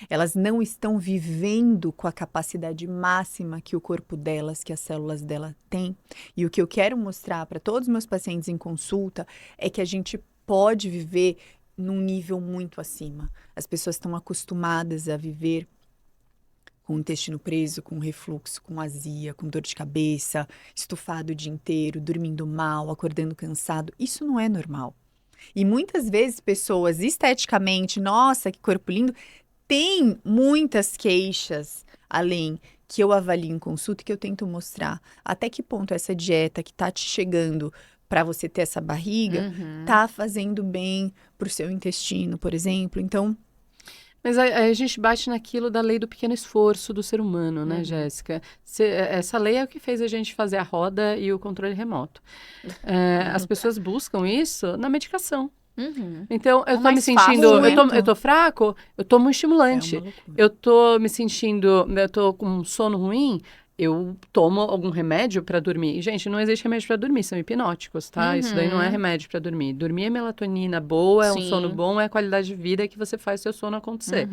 Elas não estão vivendo com a capacidade máxima que o corpo delas, que as células dela têm. E o que eu quero mostrar para todos os meus pacientes em consulta é que a gente pode viver num nível muito acima. As pessoas estão acostumadas a viver com o intestino preso, com refluxo, com azia, com dor de cabeça, estufado o dia inteiro, dormindo mal, acordando cansado. Isso não é normal. E muitas vezes pessoas esteticamente, nossa, que corpo lindo, tem muitas queixas além que eu avalio em consulta e que eu tento mostrar até que ponto essa dieta que tá te chegando para você ter essa barriga tá fazendo bem pro seu intestino, por exemplo. Então, Mas aí a gente bate naquilo da lei do pequeno esforço do ser humano, né, Jéssica? Essa lei é o que fez a gente fazer a roda e o controle remoto. As pessoas buscam isso na medicação. Então, eu tô me mais sentindo, fácil, eu tô fraco, eu tomo um é estimulante. uma loucura. Eu tô me sentindo, eu tô com um sono ruim, eu tomo algum remédio pra dormir. E, gente, não existe remédio pra dormir, são hipnóticos, tá? Isso daí não é remédio pra dormir. Dormir é melatonina boa, é um Sim. sono bom, é a qualidade de vida que você faz seu sono acontecer.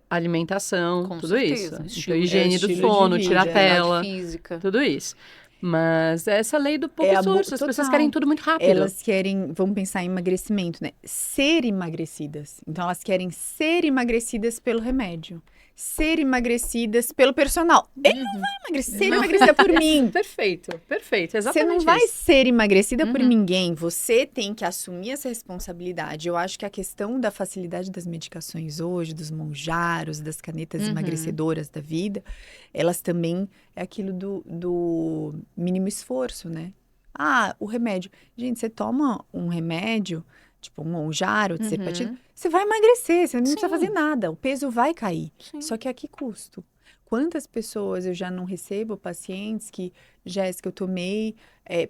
Alimentação, Com tudo certeza. isso. Estilo- Então, higiene do estilo de sono, vida, tirar a atividade tela, física. tudo isso. Mas essa lei do pouco esforço, as pessoas total. querem tudo muito rápido. Elas querem, vamos pensar em emagrecimento, né? Ser emagrecidas. Então, elas querem ser emagrecidas pelo remédio. Ser emagrecidas pelo personal. Ele não vai emagrecer, ser emagrecida por mim. Perfeito, perfeito, Você exatamente não vai isso. ser emagrecida por ninguém. Você tem que assumir essa responsabilidade. Eu acho que a questão da facilidade das medicações hoje, dos monjaros, das canetas emagrecedoras da vida, elas também é aquilo do mínimo esforço, né? Ah, o remédio. Gente, você toma um remédio, tipo um monjaro de cepatino, você vai emagrecer, você não precisa fazer nada. O peso vai cair. Só que a que custo? Quantas pessoas eu já não recebo, pacientes que, Jéssica, eu tomei,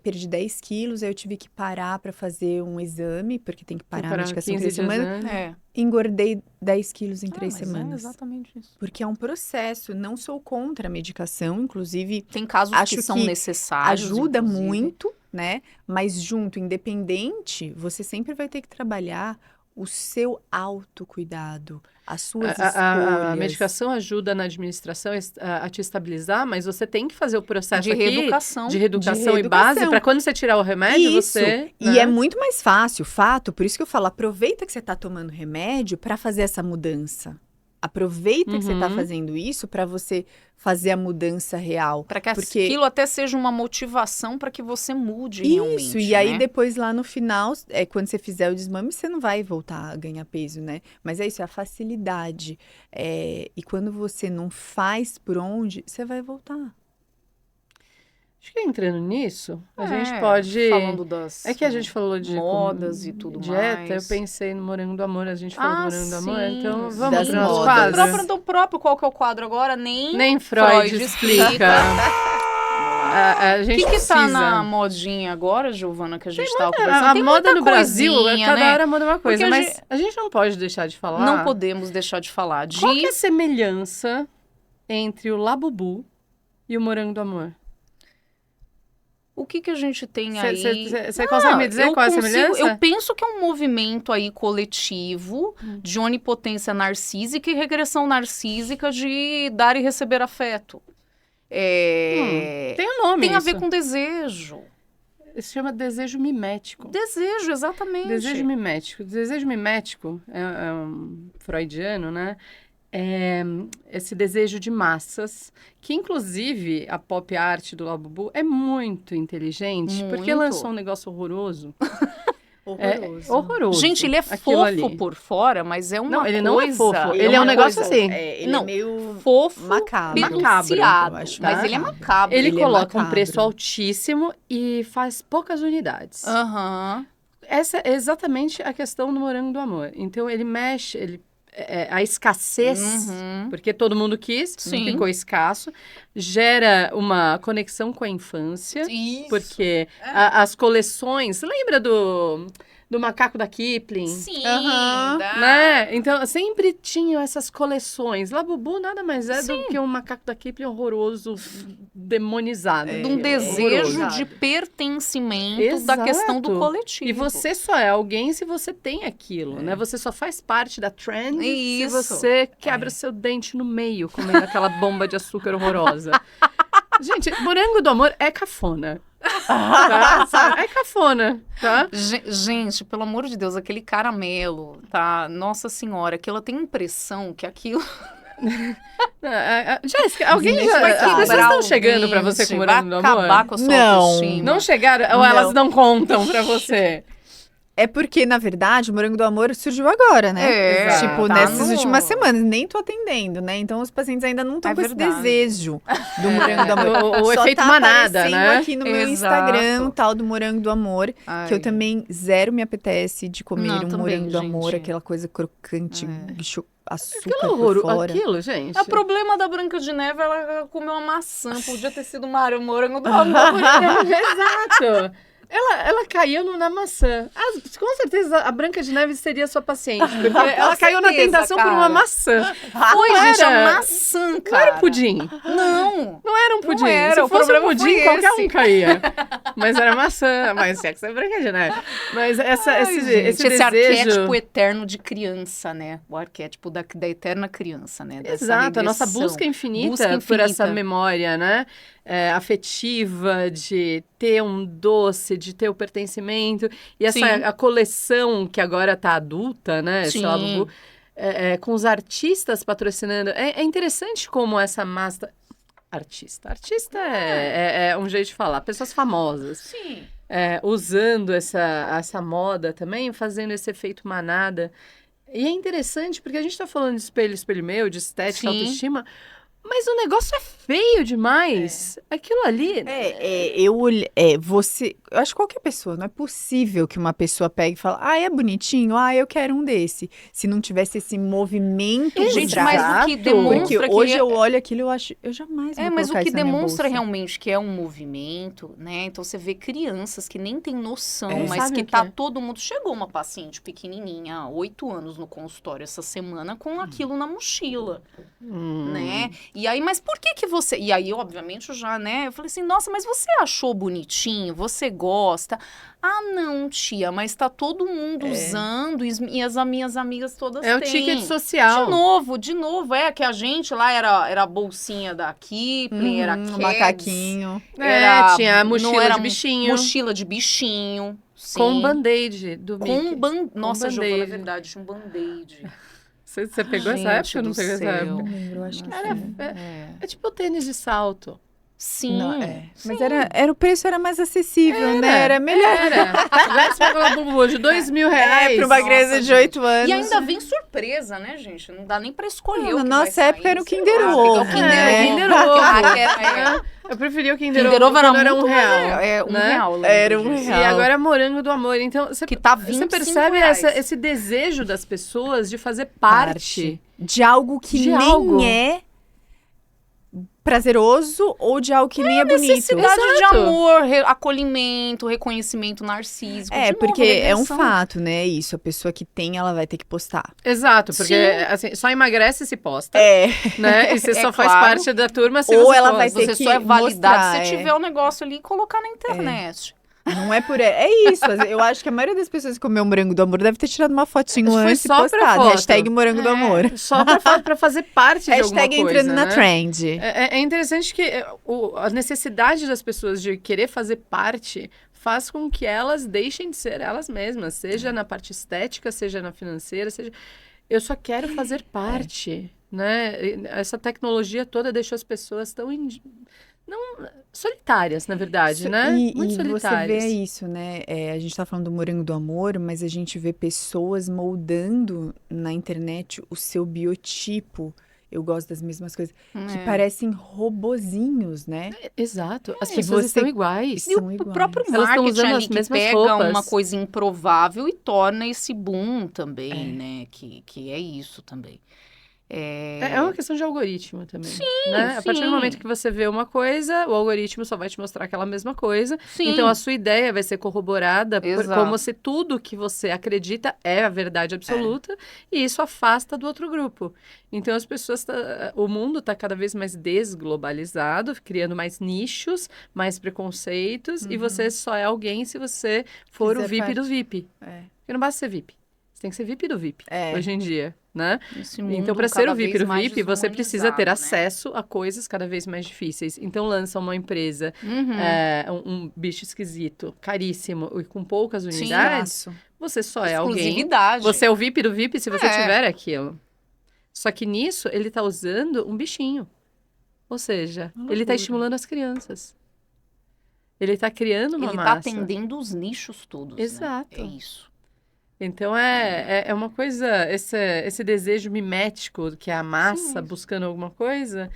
perdi 10 quilos, aí eu tive que parar para fazer um exame, porque tem que parar a medicação 3 semanas. Engordei 10 quilos em 3 semanas. É exatamente isso. Porque é um processo, não sou contra a medicação, inclusive Tem casos acho que são que necessários. ajuda inclusive. muito, né? Mas junto, independente, você sempre vai ter que trabalhar o seu autocuidado, as suas escolhas. A medicação ajuda na administração a te estabilizar, mas você tem que fazer o processo De aqui reeducação. de reeducação De e base reeducação. para quando você tirar o remédio, Isso. você... E é muito mais fácil, fato. Por isso que eu falo, aproveita que você está tomando remédio para fazer essa mudança. Aproveita que você está fazendo isso para você fazer a mudança real. Para que Porque- aquilo até seja uma motivação para que você mude realmente. Isso, e aí né? depois lá no final, quando você fizer o desmame, você não vai voltar a ganhar peso, né? Mas é isso, é a facilidade. E quando você não faz por onde, você vai voltar. Acho que entrando nisso, a gente pode... Falando das É que a gente falou de modas e tudo dieta, mais. eu pensei no Morango do Amor, a gente falou do Morango do Amor, então sim. vamos Das pro nosso modas. quadro? Do próprio, qual que é o quadro agora? Nem Nem Freud explica. Vamos lá. A O gente que precisa. tá na modinha agora, Giovana, que a gente tá A conversando? Tem moda muita no Brasil, coisinha, cada né? hora muda uma coisa. Porque Mas a gente não pode deixar de falar. Não podemos deixar de falar de... Qual que é a semelhança entre o Labubu e o Morango do Amor? O que a gente tem aí? Você consegue me dizer eu qual é a consigo- semelhança? Eu penso que é um movimento aí coletivo de onipotência narcísica e regressão narcísica de dar e receber afeto. Tem um nome Tem a isso. ver com desejo. Se chama desejo mimético. Desejo, exatamente. Desejo mimético. Desejo mimético é um freudiano, né? É esse desejo de massas, que inclusive a pop art do Labubu é muito inteligente, porque Muito. lançou um negócio horroroso. Horroroso. Horroroso. Gente, ele é aquilo fofo ali. por fora, mas é uma Não, coisa... ele não é fofo. Ele é um uma negócio coisa assim. Ele Não, é meio Fofo, macabro. peluciado, Eu acho mas ele é macabro. macabro. Ele Ele é coloca um macabro. preço altíssimo e faz poucas unidades. Aham. Essa é exatamente a questão do Morango do Amor. Então, ele mexe, a escassez, Uhum. porque todo mundo quis, Sim. ficou escasso, gera uma conexão com a infância, Isso. porque as coleções... Lembra do macaco da Kipling? Sim, Aham. Né? Então, sempre tinham essas coleções. Labubu nada mais é do que um macaco da Kipling horroroso, demonizado. De um desejo horroroso. de pertencimento da Exato. questão do coletivo. E você só é alguém se você tem aquilo, né? Você só faz parte da trend Isso. se você quebra o seu dente no meio, comendo aquela bomba de açúcar horrorosa. Gente, Morango do Amor é cafona. Tá? É cafona, tá? Gente, pelo amor de Deus, aquele caramelo, tá? Nossa Senhora, que ela tem a impressão que aquilo... Jéssica, alguém Gente, já... vai As pessoas quebrar estão o chegando pra você dente, com Morango do vai Amor? acabar com a sua Não. autoestima. Não chegaram? Ou Não. elas não contam pra você? É porque, na verdade, o Morango do Amor surgiu agora, né? É, Exato. Tipo, tá nessas no- últimas semanas. Nem tô atendendo, né? Então, os pacientes ainda não estão É com esse verdade. desejo do Morango do Amor. O Só efeito tá manada, aparecendo né? aqui no meu Exato. Instagram, tal do Morango do Amor. Ai. Que eu também zero me apetece de comer Não, um também, Morango do Amor. gente. Aquela coisa crocante, açúcar Aquilo por horror, fora. aquilo, gente. O problema da Branca de Neve, ela comeu uma maçã. Podia ter sido morango do amor. Exato. Ela caiu na maçã. Com certeza a Branca de Neve seria sua paciente, porque ela caiu na certeza, tentação por cara. uma maçã. Foi, Não gente, era- a maçã, cara. Não era um pudim. Não. Não era um pudim. era, Se o fosse um problema pudim, foi qualquer esse. um caía. Mas era maçã. Mas sexo é Branca de Neve. Mas esse desejo... arquétipo eterno de criança, né? O arquétipo da eterna criança, né? Dessa Exato, a nossa regressão. busca infinita, Busca por infinita. essa memória, né? Afetiva, de ter um doce, de ter o pertencimento. E essa Sim. a coleção que agora tá adulta, né? Sim. Esse Labubu, com os artistas patrocinando. É interessante como essa massa... Artista é um jeito de falar. Pessoas famosas. Sim. Usando essa moda também, fazendo esse efeito manada. E é interessante porque a gente tá falando de espelho, espelho meu, de estética, Sim. autoestima, mas o negócio é feio demais. Aquilo ali... Você. Eu acho que qualquer pessoa, não é possível que uma pessoa pegue e fale, é bonitinho, eu quero um desse. Se não tivesse esse movimento por Gente, trás. mas o que Exato. demonstra Porque que... hoje eu olho aquilo, eu jamais vou mas o colocar que isso na minha demonstra bolsa. realmente que é um movimento, né? Então você vê crianças que nem tem noção, É. mas Sabe que o que tá é? todo mundo. Chegou uma paciente pequenininha, 8 anos no consultório essa semana, com aquilo na mochila, né? E aí, mas por que você... E aí, obviamente, eu já, né? Eu falei assim, nossa, mas você achou bonitinho? Você gosta? Ah, não, tia, mas tá todo mundo usando e as minhas amigas todas É o têm. ticket social. De novo, que a gente lá era a bolsinha da Kipling, era Um Keds, macaquinho. Tinha a não mochila era de bichinho. Mochila de bichinho. Sim. Com band-aid do Mickey. Nossa, Giovana, é band-aid. verdade, tinha um band-aid. Você pegou essa época ou não pegou essa céu. época? Não lembro, eu acho que sim. É tipo tênis de salto. Sim. Não, Mas o preço era mais acessível, né? Era melhor. Let's pegar o Labubu de R$2.000. Para uma Nossa, criança de gente. 8 anos. E ainda vem surpresa, né, gente? Não dá nem pra escolher Na o que nossa vai sair, época era o sei Kinder lá, Ovo, pegar o Kinder né? Ovo. Kinder Ovo. Ah, era- Eu preferia o Kinder Kinder Ovo Ovo era quando era muito R$1. um né? real, lembro Era disso. R$1. E agora é Morango do Amor. Então, você Que tá 25 percebe reais. esse desejo das pessoas de fazer parte. De algo que De nem algo. é prazeroso ou de algo que nem é bonito. Necessidade de Exato. amor, acolhimento, reconhecimento narcísico. É, De novo, porque é um regressão. fato, né? Isso, a pessoa que tem, ela vai ter que postar. Exato, porque Sim. assim, só emagrece se posta, É, né? E você É só faz claro. parte da turma se Ou você ela posta. vai ter Você que só é validado mostrar, se você tiver o negócio ali e colocar na internet. não é por... É isso, eu acho que a maioria das pessoas que comeu o morango do amor deve ter tirado uma fotinho Foi antes e só pra postado. foto. Hashtag morango do amor. Só pra fazer parte de alguma Hashtag coisa, entrando na né? trend. É interessante que a necessidade das pessoas de querer fazer parte faz com que elas deixem de ser elas mesmas, seja na parte estética, seja na financeira, seja... Eu só quero fazer parte, né? Essa tecnologia toda deixou as pessoas tão... Não, solitárias, na verdade, né? Muito E você solitárias. vê isso, né? A gente tá falando do morango do amor, mas a gente vê pessoas moldando na internet o seu biotipo. Eu gosto das mesmas coisas. Que É. parecem robozinhos, né? Exato. As E pessoas você- estão iguais. São O iguais. próprio Elas estão marketing usando ali as que mesmas pega roupas. uma coisa improvável e torna esse boom também, É. né? Que é isso também. É uma questão de algoritmo também. né? A partir sim. do momento que você vê uma coisa, o algoritmo só vai te mostrar aquela mesma coisa. Sim. Então a sua ideia vai ser corroborada Exato. como se tudo que você acredita é a verdade absoluta, e isso afasta do outro grupo. Então as pessoas, o mundo está cada vez mais desglobalizado, criando mais nichos, mais preconceitos, e você só é alguém se você for o Fizer VIP do parte. VIP. É. Porque não basta ser VIP. Você tem que ser VIP do VIP, É. hoje em dia, né? Esse mundo Então, para ser cada o VIP vez do mais VIP, você precisa ter desumanizado, né? acesso a coisas cada vez mais difíceis. Então, lança uma empresa, Uhum. um bicho esquisito, caríssimo e com poucas Sim. unidades, você só é alguém. Exclusividade. Você é o VIP do VIP se você É. tiver aquilo. Só que nisso, ele tá usando um bichinho. Ou seja, Uma ele tá loucura. estimulando as crianças. Ele tá criando uma Ele tá massa. atendendo os nichos todos, Exato. né? É isso. Então, é uma coisa, esse desejo mimético, que é a massa Sim. buscando alguma coisa,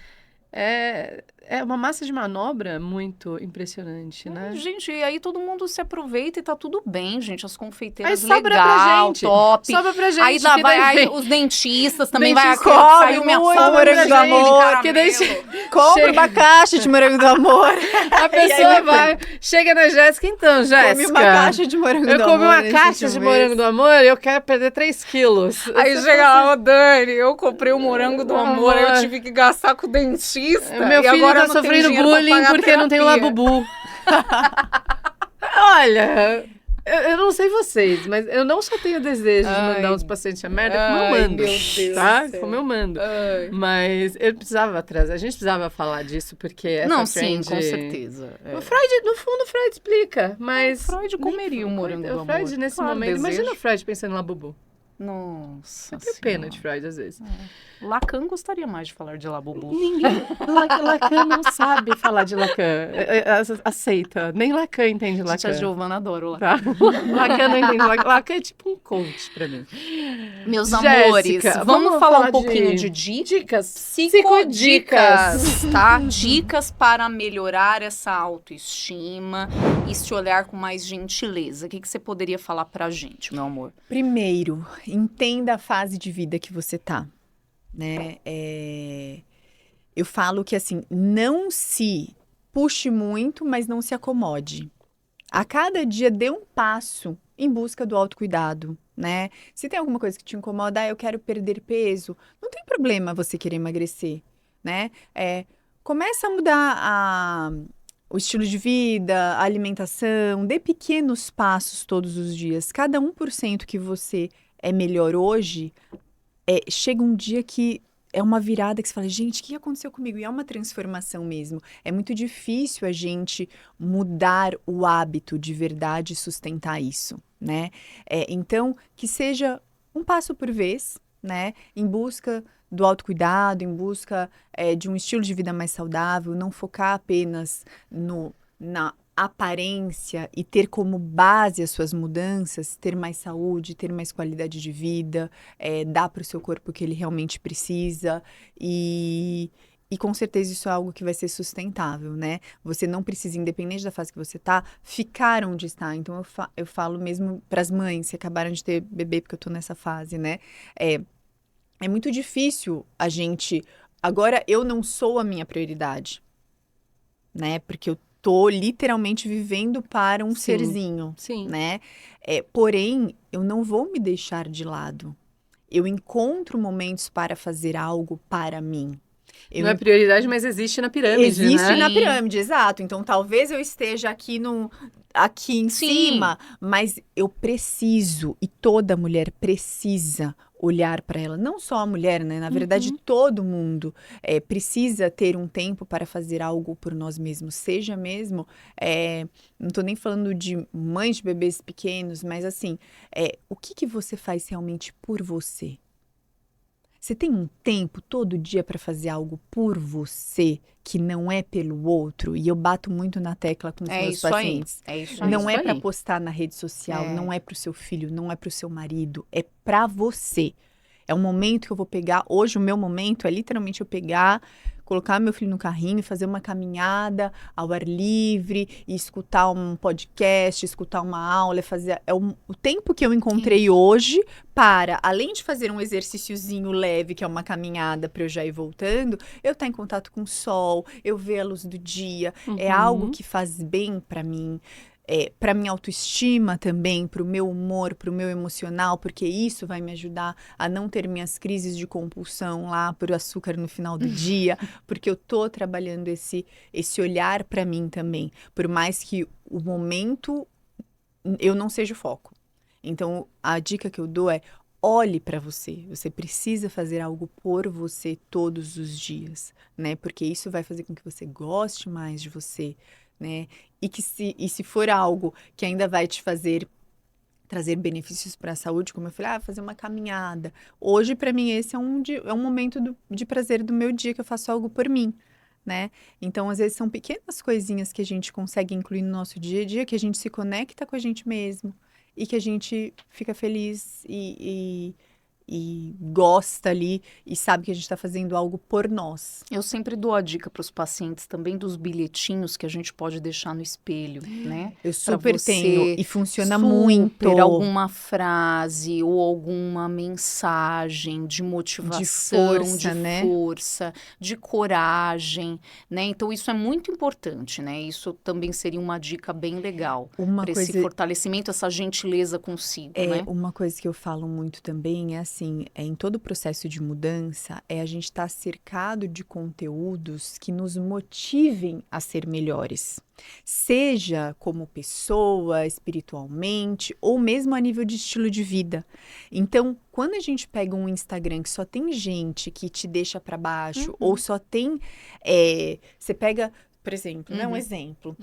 é uma massa de manobra muito impressionante, né? Gente, e aí todo mundo se aproveita e tá tudo bem, gente. As confeiteiras Aí sobra legal, pra gente. top. Sobra pra gente. Aí lá que vai daí aí vem- os dentistas também vai Dentista saiu come minha muito sogra morango do de amor, que daí caramelo. Compra Chega. uma caixa de morango do amor. A pessoa vai, chega na Jéssica, então, Jéssica. Come uma caixa de morango Eu do comi amor. uma nesse caixa de último morango mês. do amor e eu quero perder 3 quilos. Aí Você chega fala lá, ô Dani, eu comprei o morango do amor, Amor. eu tive que gastar com o dentista. assim, meu e filho agora tá eu não tenho sofrendo dinheiro pra bullying pagar porque não tem terapia. labubu. Olha, eu não sei vocês, mas eu não só tenho desejo de mandar Ai. uns pacientes a merda, como eu Ai, mando. meu Deus Tá? do céu. Como eu mando. Ai. Mas eu precisava trazer, a gente precisava falar disso, porque essa Não, sim, trend... com certeza. É. O Freud, no fundo, o Freud explica, mas... O Freud comeria o morango do O Freud, amor. nesse Claro, momento... desejo. Imagina o Freud pensando em labubu. Nossa Eu tenho pena de Senhora. Freud, às vezes. Lacan gostaria mais de falar de Labubu. Ninguém... Lacan não sabe falar de Lacan. Aceita. Nem Lacan entende Gente, Lacan. a Giovana adora o Lacan. Tá? Lacan não entende Lacan. Lacan é tipo um coach pra mim. Meus Jéssica, amores, vamos falar um pouquinho de dicas. psicodicas, tá? Dicas para melhorar essa autoestima e se olhar com mais gentileza. O que você poderia falar pra gente, meu amor? Primeiro, entenda a fase de vida que você tá, né? Eu falo que, assim, não se puxe muito, mas não se acomode. A cada dia dê um passo em busca do autocuidado, né? Se tem alguma coisa que te incomoda, eu quero perder peso, não tem problema você querer emagrecer, né? Começa a mudar o estilo de vida, a alimentação, dê pequenos passos todos os dias. Cada 1% que você é melhor hoje, chega um dia que é uma virada que você fala, gente, o que aconteceu comigo? E é uma transformação mesmo. É muito difícil a gente mudar o hábito de verdade e sustentar isso, né? Então, que seja um passo por vez, né? Em busca do autocuidado, em busca de um estilo de vida mais saudável, não focar apenas na aparência e ter como base as suas mudanças, ter mais saúde, ter mais qualidade de vida, dar para o seu corpo o que ele realmente precisa e com certeza isso é algo que vai ser sustentável, né? Você não precisa, independente da fase que você tá, ficar onde está. Então eu falo mesmo para as mães que acabaram de ter bebê, porque eu tô nessa fase, né? É muito difícil a gente Agora, eu não sou a minha prioridade, né? Porque eu tô literalmente vivendo para um Sim. serzinho, Sim. né? Porém, eu não vou me deixar de lado. Eu encontro momentos para fazer algo para mim. Não é prioridade, mas existe na pirâmide, Existe né? na Sim. pirâmide, exato. Então, talvez eu esteja aqui em Sim. cima, mas eu preciso, e toda mulher precisa olhar para ela. Não só a mulher, né? Na verdade, todo mundo precisa ter um tempo para fazer algo por nós mesmos. Seja mesmo, não estou nem falando de mães de bebês pequenos, mas assim, o que você faz realmente por você? Você tem um tempo todo dia para fazer algo por você que não é pelo outro? E eu bato muito na tecla com os É meus isso aí. pacientes. É isso É aí. Não isso é para aí. postar na rede social, É. não é para o seu filho, não é para o seu marido, é para você. É um momento que eu vou pegar. Hoje, o meu momento é literalmente eu pegar, colocar meu filho no carrinho, fazer uma caminhada ao ar livre, e escutar um podcast, escutar uma aula, fazer. O tempo que eu encontrei hoje para, além de fazer um exercíciozinho leve, que é uma caminhada para eu já ir voltando, eu estar em contato com o sol, eu ver a luz do dia. É algo que faz bem para mim. Para minha autoestima também, para o meu humor, para o meu emocional, porque isso vai me ajudar a não ter minhas crises de compulsão lá por açúcar no final do dia, porque eu tô trabalhando esse olhar para mim também, por mais que o momento eu não seja o foco. Então, a dica que eu dou é: olhe para você. Você precisa fazer algo por você todos os dias, né? Porque isso vai fazer com que você goste mais de você, né? E se for algo que ainda vai te trazer benefícios para a saúde, como eu falei, fazer uma caminhada. Hoje, para mim, esse é um momento de prazer do meu dia, que eu faço algo por mim, né? Então, às vezes, são pequenas coisinhas que a gente consegue incluir no nosso dia a dia, que a gente se conecta com a gente mesmo e que a gente fica feliz e gosta ali e sabe que a gente está fazendo algo por nós. Eu sempre dou a dica para os pacientes também dos bilhetinhos que a gente pode deixar no espelho, né? Eu Pra super você, tenho e funciona super, muito. alguma frase ou alguma mensagem de motivação, de né? força, de coragem, né? Então isso é muito importante, né? Isso também seria uma dica bem legal Uma para esse coisa fortalecimento, essa gentileza consigo, né? Uma coisa que eu falo muito também é assim, em todo o processo de mudança, a gente estar cercado de conteúdos que nos motivem a ser melhores. Seja como pessoa, espiritualmente, ou mesmo a nível de estilo de vida. Então, quando a gente pega um Instagram que só tem gente que te deixa para baixo, ou só tem... você pega, por exemplo, né, um exemplo.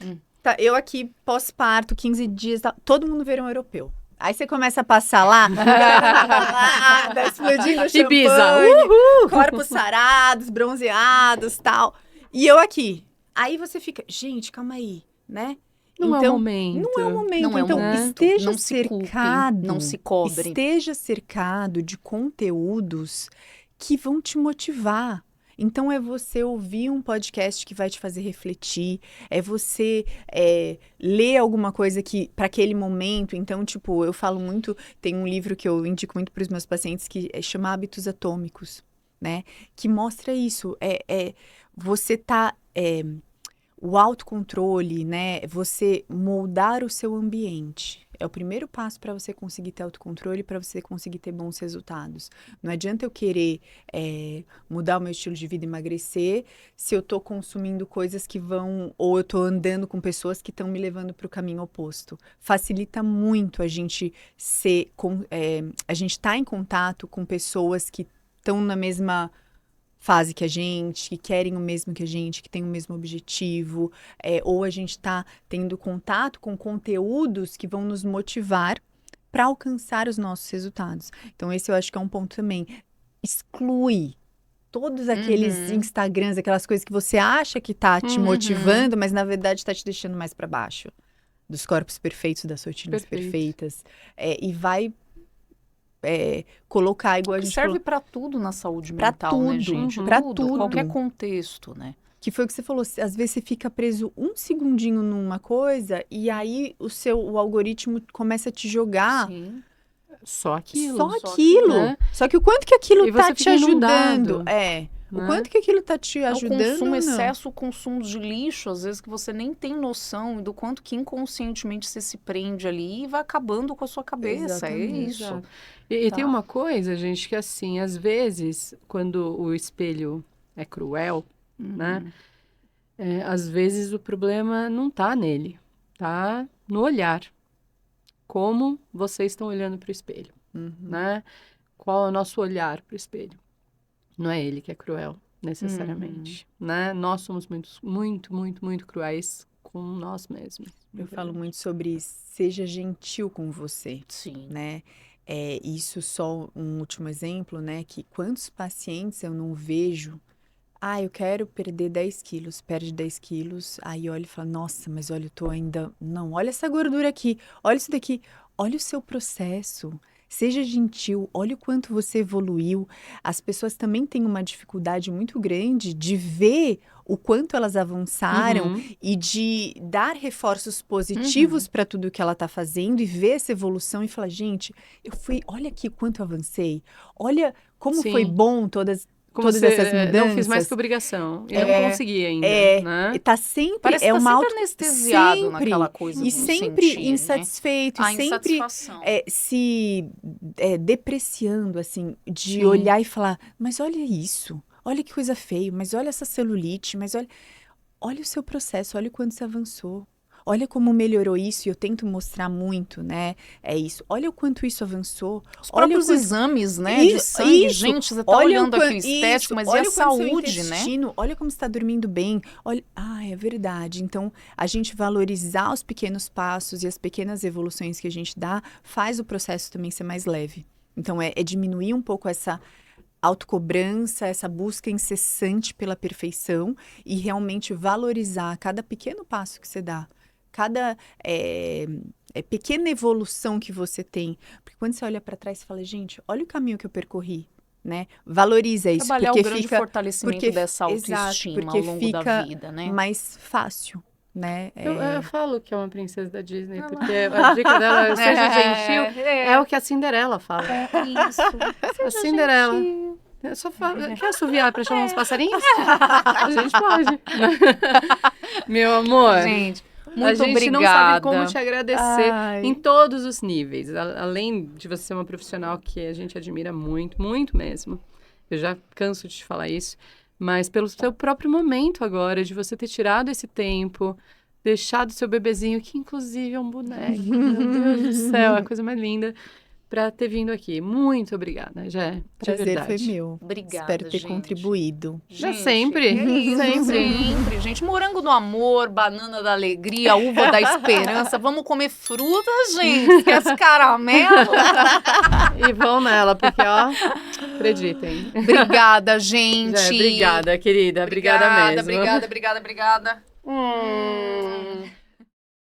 Tá, eu aqui, pós-parto, 15 dias, todo mundo verão europeu. Aí você começa a passar lá, explodindo champanhe, Ibiza, corpos sarados, bronzeados, tal. E eu aqui. Aí você fica, gente, calma aí, né? Não é o Então, momento. não é o momento. Não é o Então, momento. esteja Não se culpe, cercado, não se cobre. esteja cercado de conteúdos que vão te motivar. Então, é você ouvir um podcast que vai te fazer refletir, é você ler alguma coisa que para aquele momento. Então, tipo, eu falo muito, tem um livro que eu indico muito para os meus pacientes que chama Hábitos Atômicos, né? Que mostra isso, você tá... o autocontrole, né? Você moldar o seu ambiente. É o primeiro passo para você conseguir ter autocontrole, para você conseguir ter bons resultados. Não adianta eu querer mudar o meu estilo de vida, emagrecer, se eu estou consumindo coisas que vão... Ou eu estou andando com pessoas que estão me levando para o caminho oposto. Facilita muito a gente a gente estar em contato com pessoas que estão na mesma fase que a gente, que querem o mesmo que a gente, que tem o mesmo objetivo, ou a gente está tendo contato com conteúdos que vão nos motivar para alcançar os nossos resultados. Então, esse eu acho que é um ponto também. Exclui todos aqueles Instagrams, aquelas coisas que você acha que tá te motivando, mas na verdade está te deixando mais para baixo. Dos corpos perfeitos, das rotinas perfeitas. E vai... colocar igual a gente serve para tudo na saúde pra mental, tudo, né, gente? pra Tudo, tudo. qualquer contexto, né? Que foi o que você falou, às vezes você fica preso um segundinho numa coisa e aí o algoritmo começa a te jogar Sim. Só aquilo. só aquilo. né? Só que o quanto que aquilo E tá você te fica ajudando. inundado. O quanto que aquilo tá te ajudando o consumo, ou não? excesso, o consumo de lixo, às vezes que você nem tem noção do quanto que inconscientemente você se prende ali e vai acabando com a sua cabeça. Exatamente. É isso. Exato. E Tá. tem uma coisa, gente, que assim, às vezes, quando o espelho é cruel, né? Às vezes o problema não tá nele, tá no olhar. Como vocês estão olhando para o espelho, né? Qual é o nosso olhar para o espelho? Não é ele que é cruel, necessariamente, né? Nós somos muito cruéis com nós mesmos. Eu falo muito sobre seja gentil com você, Sim. né? Isso só um último exemplo, né? Que quantos pacientes eu não vejo, eu quero perder 10 quilos, perde 10 quilos, aí olha e fala, nossa, mas olha, eu tô ainda, não, olha essa gordura aqui, olha isso daqui, olha o seu processo, seja gentil, olha o quanto você evoluiu. As pessoas também têm uma dificuldade muito grande de ver o quanto elas avançaram e de dar reforços positivos para tudo que ela está fazendo e ver essa evolução e falar, gente, olha aqui o quanto eu avancei, olha como foi bom todas essas mudanças. Não fiz mais que obrigação. Eu não consegui ainda, né? Tá sempre, parece que tá sempre anestesiado naquela coisa e do sempre sentir, insatisfeito, né? e sempre se depreciando, assim, de Sim. olhar e falar, mas olha isso, olha que coisa feia, mas olha essa celulite, mas olha o seu processo, olha o quanto você avançou. Olha como melhorou isso, e eu tento mostrar muito, né? É isso. Olha o quanto isso avançou. Os próprios exames, né? De sangue. Gente, você tá olhando aqui o estético, mas e a saúde, né? Olha como você tá dormindo bem. Olha, é verdade. Então, a gente valorizar os pequenos passos e as pequenas evoluções que a gente dá, faz o processo também ser mais leve. Então, é diminuir um pouco essa autocobrança, essa busca incessante pela perfeição e realmente valorizar cada pequeno passo que você dá. Cada pequena evolução que você tem. Porque quando você olha para trás, você fala, gente, olha o caminho que eu percorri, né? Valoriza isso. Trabalhar o grande fortalecimento dessa Exato, autoestima porque ao longo da vida, né? mais fácil, né? Eu falo que é uma princesa da Disney, porque a dica dela é seja gentil, é o que a Cinderela fala. Isso. A Cinderela. Eu só falo, quer assoviar pra chamar uns passarinhos? A gente pode. Meu amor. Gente, muito a gente obrigada. não sabe como te agradecer em todos os níveis. Além de você ser uma profissional que a gente admira muito, muito mesmo. Eu já canso de te falar isso. Mas pelo seu próprio momento agora, de você ter tirado esse tempo, deixado seu bebezinho, que inclusive é um boneco. Meu Deus do céu, é a coisa mais linda. Pra ter vindo aqui. Muito obrigada, Jé. Prazer foi meu. Obrigada, espero ter gente. contribuído. Já sempre. É isso, sempre. Gente, morango do amor, banana da alegria, uva da esperança. Vamos comer fruta, gente. Quer esse caramelo? E vão nela, porque, ó, acreditem. Obrigada, gente. Jé, obrigada, querida. Obrigada mesmo. Obrigada.